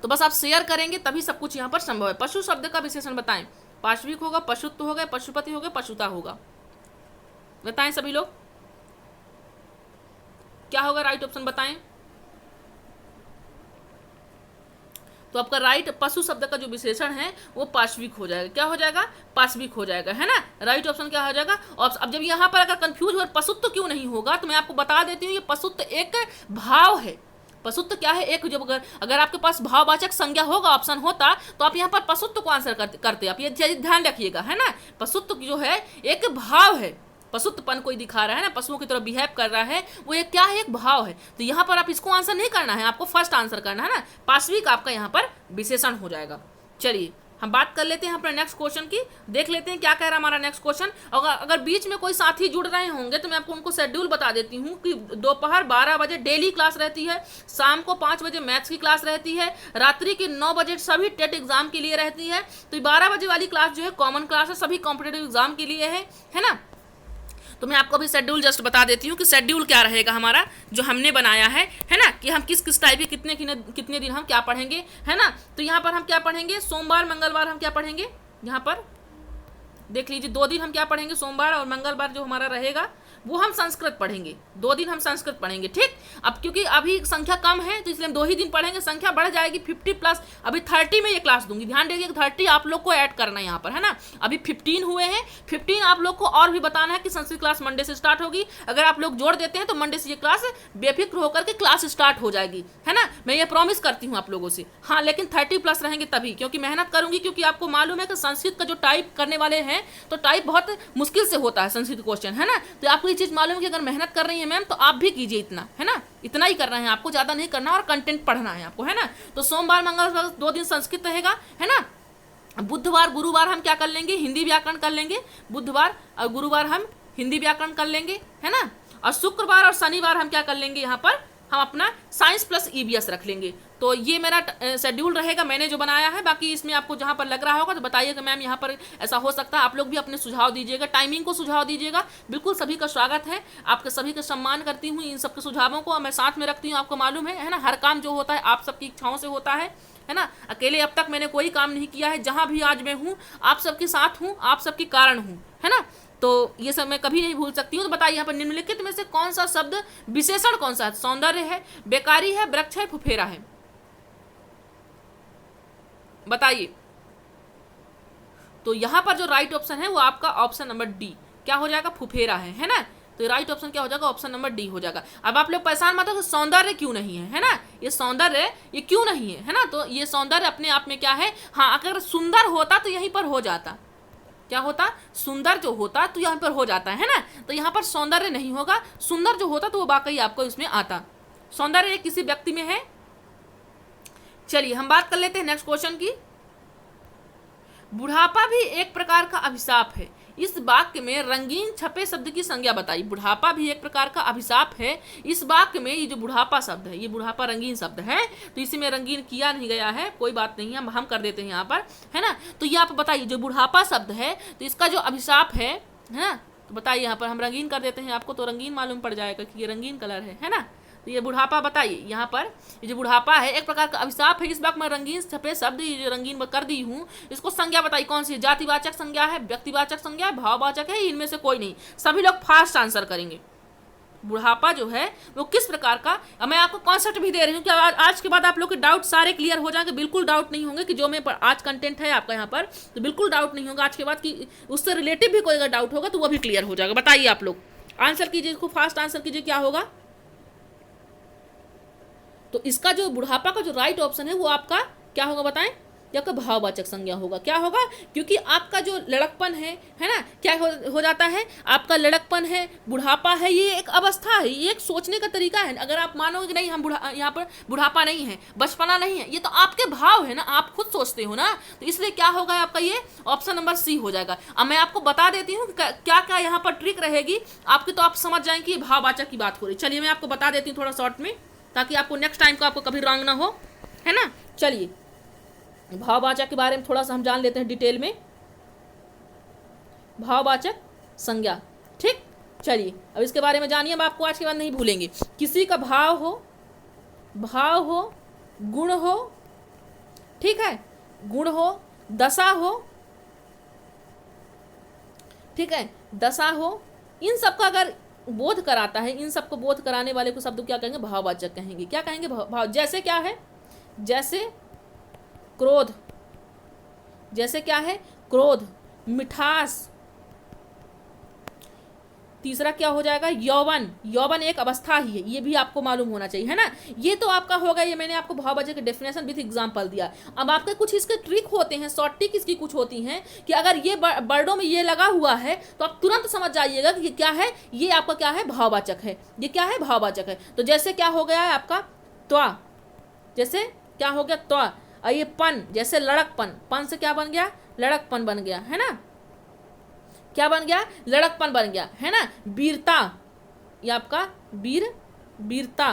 तो बस आप शेयर करेंगे तभी सब कुछ यहाँ पर संभव है। पशु शब्द का विशेषण बताएं, पार्श्विक होगा, पशुत्व होगा, पशुपति होगा, पशुता होगा, बताएं सभी लोग क्या होगा राइट ऑप्शन बताएं। तो आपका राइट पशु शब्द का जो विशेषण है वो पार्श्विक हो जाएगा, क्या हो जाएगा, पार्श्विक हो जाएगा, है ना। राइट ऑप्शन क्या हो जाएगा। और अब जब यहाँ पर अगर कंफ्यूज हो पशुत्व क्यों नहीं होगा तो मैं आपको बता देती हूँ, ये पशुत्व एक भाव है। पशुत्व क्या है, एक जब अगर आपके पास भाववाचक संज्ञा होगा, ऑप्शन होता, तो आप यहाँ पर पशुत्व को आंसर करते। आप ये ध्यान रखिएगा, है ना। पशुत्व जो है एक भाव है, पशुत्वपन कोई दिखा रहा है ना, पशुओं की तरह बिहेव कर रहा है, वो एक क्या है, एक भाव है। तो यहाँ पर आप इसको आंसर नहीं करना है, आपको फर्स्ट आंसर करना है ना, पार्श्विक आपका यहाँ पर विशेषण हो जाएगा। चलिए हम बात कर लेते हैं अपने नेक्स्ट क्वेश्चन की, देख लेते हैं क्या कह रहा है हमारा नेक्स्ट क्वेश्चन। अगर बीच में कोई साथी जुड़ रहे होंगे तो मैं आपको उनको शेड्यूल बता देती हूँ कि दोपहर 12 बजे डेली क्लास रहती है, शाम को 5 बजे मैथ्स की क्लास रहती है, रात्रि के 9 बजे सभी टेट एग्जाम के लिए रहती है। तो 12 बजे वाली क्लास जो है कॉमन क्लास है, सभी कॉम्पिटेटिव एग्जाम के लिए है ना। तो मैं आपको अभी शेड्यूल जस्ट बता देती हूँ कि शेड्यूल क्या रहेगा हमारा जो हमने बनाया है ना, कि हम किस किस टाइप के कितने दिन हम क्या पढ़ेंगे, है ना। तो यहाँ पर हम क्या पढ़ेंगे, सोमवार मंगलवार हम क्या पढ़ेंगे, यहाँ पर देख लीजिए 2 दिन हम क्या पढ़ेंगे, सोमवार और मंगलवार जो हमारा रहेगा वो हम संस्कृत पढ़ेंगे, 2 दिन हम संस्कृत पढ़ेंगे, ठीक। अब क्योंकि अभी संख्या कम है तो इसलिए हम 2 ही दिन पढ़ेंगे, संख्या बढ़ जाएगी 50 प्लस, अभी 30 में ये क्लास दूंगी, ध्यान रखिए 30 आप लोग को ऐड करना है यहाँ पर, है ना। अभी 15 हुए हैं, 15 आप लोग को और भी बताना है कि संस्कृत क्लास मंडे से स्टार्ट होगी। अगर आप लोग जोड़ देते हैं तो मंडे से ये क्लास बेफिक्र होकर के क्लास स्टार्ट हो जाएगी, है ना। मैं ये प्रॉमिस करती हूँ आप लोगों से, हाँ, लेकिन 30 प्लस रहेंगे तभी, क्योंकि मेहनत करूंगी, क्योंकि आपको मालूम है कि संस्कृत का जो टाइप करने वाले हैं तो टाइप बहुत मुश्किल से होता है संस्कृत क्वेश्चन, है ना। तो आपको ये चीज मालूम है कि अगर मेहनत कर रही है मैम तो आप भी कीजिए इतना, है ना, इतना ही करना है आपको, ज्यादा नहीं करना और कंटेंट पढ़ना है आपको, है ना। तो सोमवार मंगलवार 2 दिन संस्कृत रहेगा, है ना। बुधवार गुरुवार हम क्या कर लेंगे, हिंदी व्याकरण कर लेंगे, बुधवार और गुरुवार हम हिंदी व्याकरण कर लेंगे, है ना। और शुक्रवार और शनिवार हम क्या कर लेंगे, यहाँ पर हम अपना साइंस प्लस ईवीएस रख लेंगे। तो ये मेरा शेड्यूल रहेगा, मैंने जो बनाया है। बाकी इसमें आपको जहाँ पर लग रहा होगा तो बताइएगा मैम यहाँ पर ऐसा हो सकता है, आप लोग भी अपने सुझाव दीजिएगा, टाइमिंग को सुझाव दीजिएगा, बिल्कुल सभी का स्वागत है, आपके सभी का सम्मान करती हूँ, इन सबके सुझावों को मैं साथ में रखती हूँ, आपको मालूम है ना। हर काम जो होता है आप सबकी इच्छाओं से होता है ना। अकेले अब तक मैंने कोई काम नहीं किया है, जहाँ भी आज मैं हूँ आप सबके साथ हूँ, आप सबके कारण हूँ, है ना। तो ये सब मैं कभी नहीं भूल सकती हूँ। तो बताइए यहाँ पर निम्नलिखित में से कौन सा शब्द विशेषण कौन सा है, सौंदर्य है, बेकारी है, वृक्ष है, फुफेरा है, बताइए। तो यहाँ पर जो राइट ऑप्शन है वो आपका ऑप्शन नंबर डी क्या हो जाएगा, फुफेरा है ना। तो राइट ऑप्शन क्या हो जाएगा, ऑप्शन नंबर डी हो जाएगा। अब आप लोग परेशान मत हो कि सौंदर्य क्यों नहीं है ना, ये सौंदर्य ये क्यों नहीं है ना। तो ये सौंदर्य अपने आप में क्या है, हाँ, अगर सुंदर होता तो यहीं पर हो जाता, क्या होता, सुंदर जो होता तो यहाँ पर हो जाता है ना। तो यहाँ पर सौंदर्य नहीं होगा, सुंदर जो होता तो वो वाकई आपको इसमें आता, सौंदर्य किसी व्यक्ति में है। चलिए हम बात कर लेते हैं नेक्स्ट क्वेश्चन की। बुढ़ापा भी एक प्रकार का अभिशाप है, इस वाक्य में रंगीन छपे शब्द की संज्ञा बताइए। बुढ़ापा भी एक प्रकार का अभिशाप है, इस वाक्य में ये जो बुढ़ापा शब्द है, ये बुढ़ापा रंगीन शब्द है, तो इसी में रंगीन किया नहीं गया है, कोई बात नहीं है, हम कर देते हैं यहाँ पर, है ना। तो ये आप बताइए जो बुढ़ापा शब्द है तो इसका जो अभिशाप है ना, तो बताइए यहाँ पर हम रंगीन कर देते हैं, आपको तो रंगीन मालूम पड़ जाएगा कि ये रंगीन कलर है ना। तो ये बुढ़ापा बताइए, यहाँ पर ये जो बुढ़ापा है एक प्रकार का अभिशाप है, इस बात में रंगीन छपे शब्द ये जो रंगीन कर दी हूँ, इसको संज्ञा बताइए कौन सी, जातिवाचक संज्ञा है, व्यक्तिवाचक संज्ञा है, भाववाचक है, इनमें से कोई नहीं। सभी लोग फास्ट आंसर करेंगे। बुढ़ापा जो है वो किस प्रकार का, मैं आपको कॉन्सेप्ट भी दे रही हूँ कि आज के बाद आप लोग के डाउट सारे क्लियर हो जाएंगे, बिल्कुल डाउट नहीं होंगे कि जो मैं आज कंटेंट है आपका यहाँ पर, तो बिल्कुल डाउट नहीं होगा आज के बाद कि उससे रिलेटिव भी कोई अगर डाउट होगा तो वो भी क्लियर हो जाएगा। बताइए आप लोग आंसर कीजिए, इसको फास्ट आंसर कीजिए, क्या होगा। तो इसका जो बुढ़ापा का जो राइट ऑप्शन है वो आपका क्या होगा बताएं, या आपका भाववाचक संज्ञा होगा। क्या होगा, क्योंकि आपका जो लड़कपन है ना, क्या हो जाता है, आपका लड़कपन है, बुढ़ापा है, ये एक अवस्था है, ये एक सोचने का तरीका है। अगर आप मानोगे कि नहीं हम यहाँ पर बुढ़ापा नहीं है, बचपना नहीं है, ये तो आपके भाव है ना, आप खुद सोचते हो ना, तो इसलिए क्या होगा आपका ये ऑप्शन नंबर सी हो जाएगा। अब मैं आपको बता देती हूँ क्या क्या यहाँ पर ट्रिक रहेगी आपकी, तो आप समझ जाएंगे कि भाववाचक की बात हो रही। चलिए मैं आपको बता देती हूँ थोड़ा शॉर्ट में, ताकि आपको नेक्स्ट टाइम को आपको कभी रॉन्ग ना हो, है ना। चलिए भाववाचक के बारे में थोड़ा सा हम जान लेते हैं डिटेल में, भाववाचक संज्ञा, ठीक। चलिए अब इसके बारे में जानिए, अब आपको आज के बाद नहीं भूलेंगे। किसी का भाव हो, गुण हो, ठीक है, गुण हो, दशा हो, ठीक है, दशा हो, इन सबका अगर बोध कराता है, इन सबको बोध कराने वाले को शब्द क्या कहेंगे, भाववाचक कहेंगे। क्या कहेंगे, भाव। जैसे क्या है, जैसे क्रोध, जैसे क्या है, क्रोध, मिठास। तीसरा क्या हो जाएगा, यौवन। यौवन एक अवस्था ही है, ये भी आपको मालूम होना चाहिए, है ना। ये तो आपका होगा, ये मैंने आपको भाववाचक की डेफिनेशन विथ एग्जांपल दिया। अब आपके कुछ इसके ट्रिक होते हैं, शॉर्ट ट्रिक इसकी कुछ होती हैं कि अगर ये वर्डों में ये लगा हुआ है तो आप तुरंत समझ जाइएगा कि क्या है, ये आपका क्या है, भाववाचक है, ये क्या है, भाववाचक है। तो जैसे क्या हो गया है आपका त्वा, जैसे क्या हो गया त्वा। और ये पन, जैसे लड़कपन, पन से क्या बन गया, लड़कपन बन गया, है ना, क्या बन गया, लड़कपन बन गया, है ना। वीरता, ये आपका वीरता,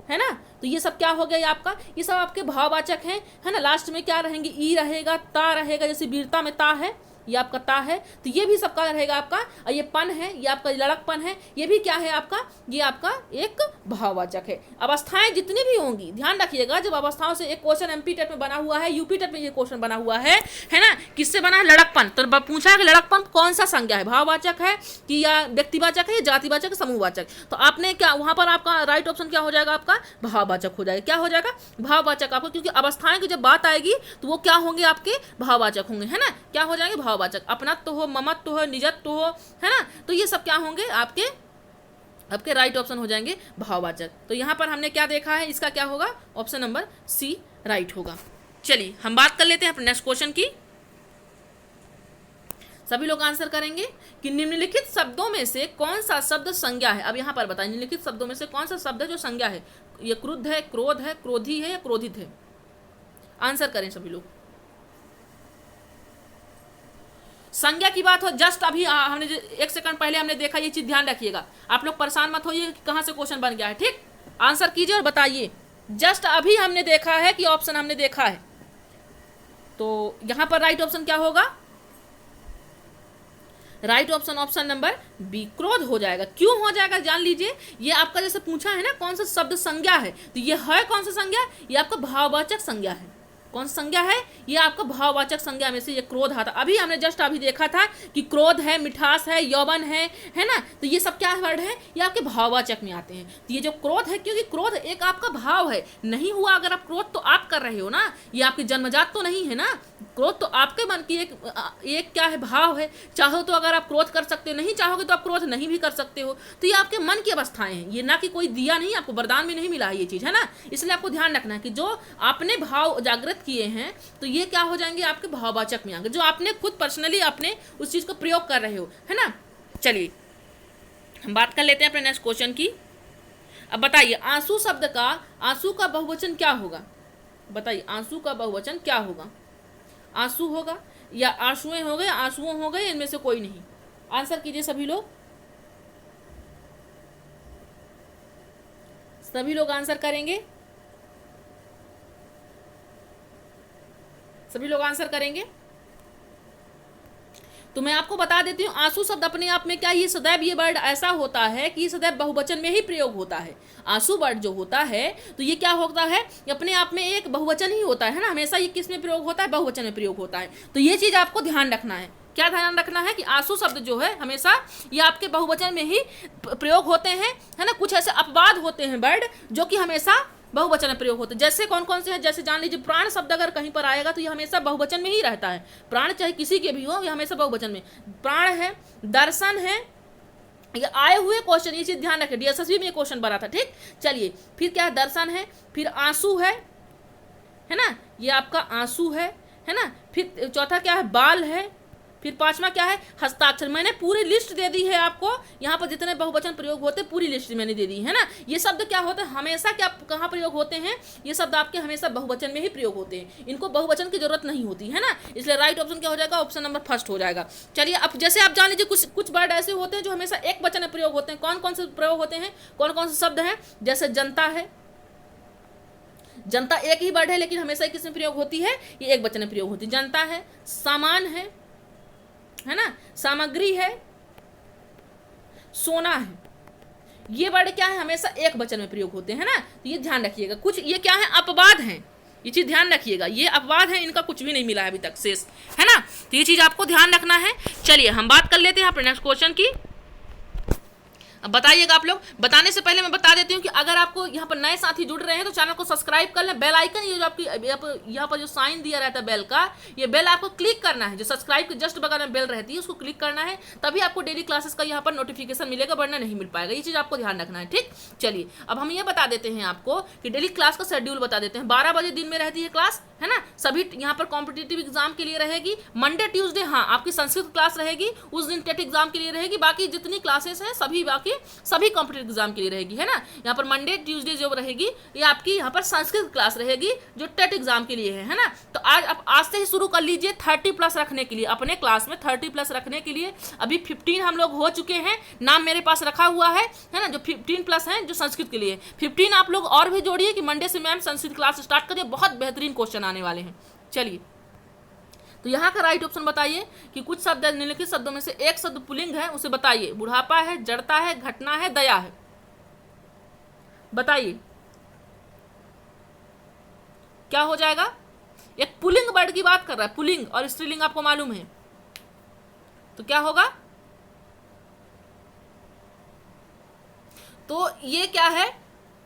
है ना। तो ये सब क्या हो गया, ये आपका, ये सब आपके भाववाचक हैं, है ना। लास्ट में क्या रहेंगे, ई रहेगा, ता रहेगा, जैसे वीरता में ता है, ये आपका ता है, तो ये भी सबका रहेगा आपका। और ये पन है, ये आपका लड़कपन है, ये भी क्या है आपका, ये आपका एक भाववाचक है। अवस्थाएं जितनी भी होंगी, ध्यान रखिएगा, जब अवस्थाओं से एक क्वेश्चन एमपी टेट में बना हुआ है, यूपी टेट में ये क्वेश्चन बना हुआ है ना, किससे बना है, लड़कपन, तो पूछा है कि लड़कपन कौन सा संज्ञा है, भाववाचक है कि या व्यक्तिवाचक है, या जातिवाचक है, समूहवाचक, तो आपने क्या वहां पर आपका राइट ऑप्शन क्या हो जाएगा, आपका भाववाचक हो जाएगा। क्या हो जाएगा, भाववाचक आपका, क्योंकि अवस्थाएं की जब बात आएगी तो वो क्या होंगे, आपके भाववाचक होंगे, है ना। क्या हो जाएंगे, भाववाचक, अपनत्व हो, ममत्व हो, निजत्व हो, है ना, तो ये सब क्या होंगे, आपके राइट ऑप्शन हो जाएंगे भाववाचक। तो यहां पर हमने क्या देखा है, इसका क्या होगा, ऑप्शन नंबर सी राइट होगा। चलिए हम बात कर लेते हैं अपने नेक्स्ट क्वेश्चन की। सभी लोग आंसर करेंगे कि निम्नलिखित शब्दों में से कौन सा शब्द संज्ञा है। अब यहां पर बताएं, निम्नलिखित शब्दों में से कौन सा शब्द है जो संज्ञा है, ये क्रुद्ध है, क्रोध है, क्रोधी है, या क्रोधित है। आंसर करें सभी लोग। संज्ञा की बात हो, जस्ट अभी हमने एक सेकंड पहले हमने देखा, ये चीज ध्यान रखिएगा, आप लोग परेशान मत होइए कि कहां से क्वेश्चन बन गया है, ठीक। आंसर कीजिए और बताइए, जस्ट अभी हमने देखा है कि ऑप्शन हमने देखा है, तो यहां पर राइट ऑप्शन क्या होगा, right option option number B, क्रोध हो जाएगा। क्यों हो जाएगा जान लीजिए, ये आपका जैसे पूछा है ना कौन सा शब्द संज्ञा है, तो ये है कौन सा संज्ञा, ये आपका भाववाचक संज्ञा है। कौन सा संज्ञा है, ये आपका भाववाचक संज्ञा में से ये क्रोध आता। अभी हमने जस्ट अभी देखा था कि क्रोध है, मिठास है, यौवन है ना, तो ये सब क्या वर्ड है, ये आपके भाववाचक में आते हैं। तो ये जो क्रोध है, क्योंकि क्रोध एक आपका भाव है, नहीं हुआ अगर आप क्रोध तो आप कर रहे हो ना, ये आपकी जन्मजात तो नहीं है ना, क्रोध तो आपके मन की एक क्या है, भाव है। चाहो तो अगर आप क्रोध कर सकते हो, नहीं चाहोगे तो आप क्रोध नहीं भी कर सकते हो। तो ये आपके मन की अवस्थाएं हैं, ये ना कि कोई दिया नहीं, आपको वरदान में नहीं मिला है ये चीज, है ना। इसलिए आपको ध्यान रखना है कि जो आपने भाव जागृत किए हैं, तो ये क्या हो जाएंगे, आपके भाववाचक में आएंगे, जो आपने खुद पर्सनली अपने उस चीज को प्रयोग कर रहे हो, है ना। चलिए हम बात कर लेते हैं अपने नेक्स्ट क्वेश्चन की। अब बताइए, आंसू शब्द का, आंसू का बहुवचन क्या होगा, बताइए आंसू का बहुवचन क्या होगा, आंसू होगा या आंसुएं हो गए, आंसुओं हो गए, इनमें से कोई नहीं। आंसर कीजिए सभी लोग, सभी लोग आंसर करेंगे, सभी लोग आंसर करेंगे। तो मैं आपको बता देती हूँ, आंसू शब्द अपने आप में क्या, ये सदैव ये वर्ड ऐसा होता है कि सदैव बहुवचन में ही प्रयोग होता है। आंसू वर्ड जो होता है, तो ये क्या होता है, अपने आप में एक बहुवचन ही होता है ना, हमेशा ये किस में प्रयोग होता है, बहुवचन में प्रयोग होता है। तो ये चीज आपको ध्यान रखना है, क्या ध्यान रखना है कि आंसू शब्द जो है हमेशा ये आपके बहुवचन में ही प्रयोग होते हैं, है ना। कुछ ऐसे अपवाद होते हैं वर्ड जो कि हमेशा बहुवचन में प्रयोग होते हैं। जैसे कौन कौन से हैं, जैसे जान लीजिए प्राण शब्द अगर कहीं पर आएगा तो ये हमेशा बहुवचन में ही रहता है। प्राण चाहे किसी के भी हो, ये हमेशा बहुवचन में। प्राण है, दर्शन है, ये आए हुए क्वेश्चन, ये चीज ध्यान रखें, डीएसएसबी में ये क्वेश्चन बना था, ठीक। चलिए फिर क्या है, दर्शन है, फिर आंसू है ना, ये आपका आंसू है ना। फिर चौथा क्या है, बाल है, फिर पांचवा क्या है, हस्ताक्षर। मैंने पूरी लिस्ट दे दी है आपको, यहाँ पर जितने बहुवचन प्रयोग होते हैं पूरी लिस्ट मैंने दे दी है ना। ये शब्द क्या होते हैं, हमेशा क्या कहाँ प्रयोग होते हैं, ये शब्द आपके हमेशा बहुवचन में ही प्रयोग होते हैं, इनको बहुवचन की जरूरत नहीं होती है ना। इसलिए राइट ऑप्शन क्या हो जाएगा, ऑप्शन नंबर फर्स्ट हो जाएगा। चलिए अब जैसे आप जान लीजिए, कुछ वर्ड ऐसे होते हैं जो हमेशा एक वचन में प्रयोग होते हैं। कौन कौन से प्रयोग होते हैं, कौन कौन से शब्द हैं, जैसे जनता है, जनता एक ही वर्ड है लेकिन हमेशा किस में प्रयोग होती है, ये एक वचन में प्रयोग होती है, जनता है। सामान है ना, सामग्री है, सोना है, ये वर्ड क्या है, हमेशा एक वचन में प्रयोग होते हैं ना। तो ये ध्यान रखिएगा। कुछ ये क्या है, अपवाद हैं, ये चीज ध्यान रखिएगा, ये अपवाद है, इनका कुछ भी नहीं मिला है अभी तक शेष, है ना। तो ये चीज आपको ध्यान रखना है। चलिए हम बात कर लेते हैं अपने नेक्स्ट क्वेश्चन की। अब बताइएगा आप लोग, बताने से पहले मैं बता देती हूँ कि अगर आपको यहाँ पर नए साथी जुड़ रहे हैं तो चैनल को सब्सक्राइब कर लें। बेल आइकन, ये जो आपकी यहाँ पर जो साइन दिया रहता है बेल का, ये बेल आपको क्लिक करना है, जो सब्सक्राइब के जस्ट बगल में बेल रहती है उसको क्लिक करना है, तभी आपको डेली क्लासेस का यहाँ पर नोटिफिकेशन मिलेगा, वरना नहीं मिल पाएगा। ये चीज़ आपको ध्यान रखना है, ठीक। चलिए अब हम ये बता देते हैं आपको कि डेली क्लास का शेड्यूल बता देते हैं। 12 बजे दिन में रहती है क्लास, है ना। सभी यहाँ पर कॉम्पिटिटिव एग्जाम के लिए रहेगी। मंडे ट्यूसडे हाँ आपकी संस्कृत क्लास रहेगी, उस दिन टेट एग्जाम के लिए रहेगी। बाकी जितनी क्लासेस हैं सभी बाकी आपकी सभी कॉम्पिटेटिव एग्जाम के लिए रहेगी, है ना। यहाँ पर मंडे ट्यूसडे जो रहेगी ये आपकी यहाँ पर संस्कृत क्लास रहेगी जो टेट एग्जाम के लिए है ना। तो आज से ही शुरू कर लीजिए 30+ रखने के लिए, अपने क्लास में 30+ रखने के लिए। अभी 15 हम लोग हो चुके हैं, नाम मेरे पास रखा हुआ है ना, जो 15+ हैं जो संस्कृत के लिए। 15 आप लोग और भी जोड़िए कि मंडे से मैम संस्कृत क्लास स्टार्ट करिए, बहुत बेहतरीन क्वेश्चन आने वाले हैं। चलिए, तो यहाँ का राइट ऑप्शन बताइए कि कुछ शब्द निम्नलिखित शब्दों में से एक शब्द पुल्लिंग है, उसे बताइए। बुढ़ापा है, जड़ता है, घटना है, दया है, बताइए क्या हो जाएगा। एक पुल्लिंग वर्ड की बात कर रहा है, पुल्लिंग और स्त्रीलिंग आपको मालूम है, तो क्या होगा। तो ये क्या है,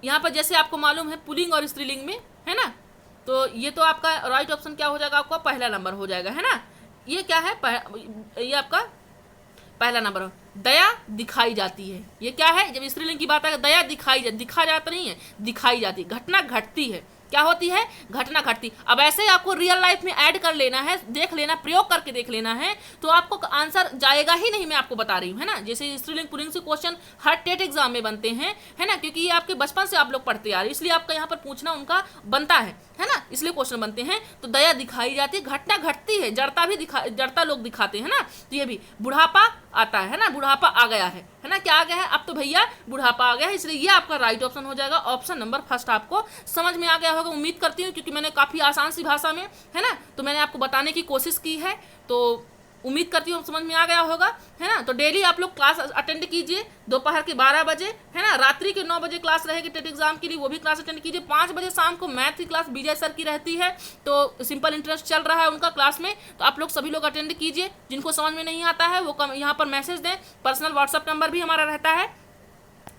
यहाँ पर जैसे आपको मालूम है पुल्लिंग और स्त्रीलिंग में, है ना। तो ये तो आपका राइट ऑप्शन क्या हो जाएगा, आपका पहला नंबर हो जाएगा, है ना। ये क्या है, ये आपका पहला नंबर हो। दया दिखाई जाती है, ये क्या है, जब स्त्रीलिंग की बात है दया दिखा जाता नहीं है, दिखाई जाती। घटना घटती है, क्या होती है, घटना घटती। अब ऐसे ही आपको रियल लाइफ में ऐड कर लेना है, देख लेना, प्रयोग करके देख लेना है, तो आपको आंसर जाएगा ही नहीं, मैं आपको बता रही हूँ, है ना। जैसे स्त्रीलिंग पुल्लिंग से क्वेश्चन हर टेट एग्जाम में बनते हैं, है ना, क्योंकि ये आपके बचपन से आप लोग पढ़ते आ रहे, इसलिए आपका यहाँ पर पूछना उनका बनता है ना, इसलिए क्वेश्चन बनते हैं। तो दया दिखाई जाती है, घटना घटती है, जड़ता लोग दिखाते हैं ना। तो ये भी बुढ़ापा आता है ना, बुढ़ापा आ गया है ना, क्या आ गया है, अब तो भैया बुढ़ापा आ गया है, इसलिए ये आपका राइट ऑप्शन हो जाएगा। ऑप्शन नंबर फर्स्ट आपको समझ में आ गया होगा, उम्मीद करती हूँ, क्योंकि मैंने काफ़ी आसान सी भाषा में, है ना, तो मैंने आपको बताने की कोशिश की है, तो उम्मीद करती हूँ समझ में आ गया होगा, है ना। तो डेली आप लोग क्लास अटेंड कीजिए, दोपहर के 12 बजे, है ना, रात्रि के 9 बजे क्लास रहेगी टेट एग्जाम के लिए, वो भी क्लास अटेंड कीजिए। 5 बजे शाम को मैथ की क्लास विजय सर की रहती है, तो सिंपल इंटरेस्ट चल रहा है उनका क्लास में, तो आप लोग सभी लोग अटेंड कीजिए। जिनको समझ में नहीं आता है वो यहाँ पर मैसेज दें, पर्सनल व्हाट्सअप नंबर भी हमारा रहता है।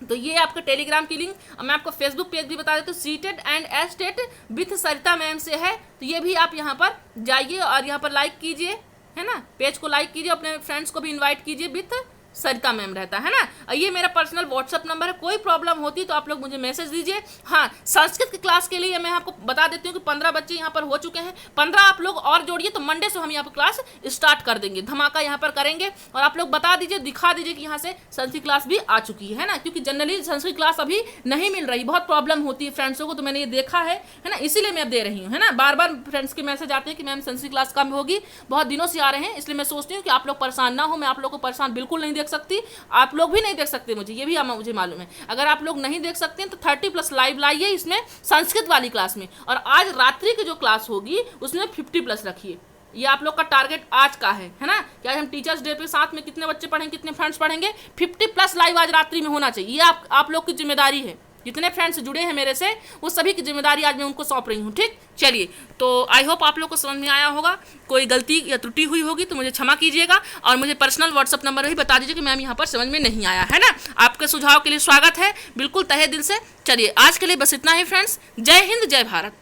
तो ये आपका टेलीग्राम की लिंक, मैं आपको फेसबुक पेज भी बता देती हूँ, CTET and estate with Sarita ma'am से है, तो ये भी आप यहाँ पर जाइए और यहाँ पर लाइक कीजिए, है ना, पेज को लाइक कीजिए, अपने फ्रेंड्स को भी इनवाइट कीजिए, विथ सरिता मैम रहता है ना। और ये मेरा पर्सनल व्हाट्सअप नंबर है, कोई प्रॉब्लम होती तो आप लोग मुझे मैसेज दीजिए। हाँ, संस्कृत की क्लास के लिए मैं आपको बता देती हूँ कि 15 बच्चे यहाँ पर हो चुके हैं, 15 आप लोग और जोड़िए, तो मंडे से हम यहाँ पर क्लास स्टार्ट कर देंगे, धमाका यहाँ पर करेंगे। और आप लोग बता दीजिए, दिखा दीजिए कि यहाँ से संस्कृत क्लास भी आ चुकी है ना, क्योंकि जनरली संस्कृत क्लास अभी नहीं मिल रही, बहुत प्रॉब्लम होती है फ्रेंड्सों को, तो मैंने ये देखा है ना, इसीलिए मैं अब दे रही हूँ, है ना। बार बार फ्रेंड्स के मैसेज आते हैं कि मैम संस्कृत क्लास कम होगी, बहुत दिनों से आ रहे हैं, इसलिए मैं सोचती हूँ कि आप लोग परेशान ना हो। मैं आप लोग को परेशान बिल्कुल नहीं देख सकती, आप लोग भी नहीं देख सकते मुझे, ये भी मुझे मालूम है। अगर आप लोग नहीं देख सकते हैं तो 30+ लाइव लाइए इसमें संस्कृत वाली क्लास में, और आज रात्रि की जो क्लास होगी उसमें 50+ रखिए। ये आप लोग का टारगेट आज का है ना, कि आज हम टीचर्स डे पे साथ में कितने बच्चे पढ़ेंगे, कितने फ्रेंड्स पढ़ेंगे, 50+ लाइव आज रात्रि में होना चाहिए। ये आप लोग की जिम्मेदारी है, जितने फ्रेंड्स जुड़े हैं मेरे से वो सभी की जिम्मेदारी आज मैं उनको सौंप रही हूँ, ठीक। चलिए, तो आई होप आप लोग को समझ में आया होगा, कोई गलती या त्रुटि हुई होगी तो मुझे क्षमा कीजिएगा, और मुझे पर्सनल व्हाट्सअप नंबर भी बता दीजिए कि मैम यहाँ पर समझ में नहीं आया, है ना। आपके सुझाव के लिए स्वागत है, बिल्कुल तहे दिल से। चलिए, आज के लिए बस इतना ही फ्रेंड्स, जय हिंद, जय भारत।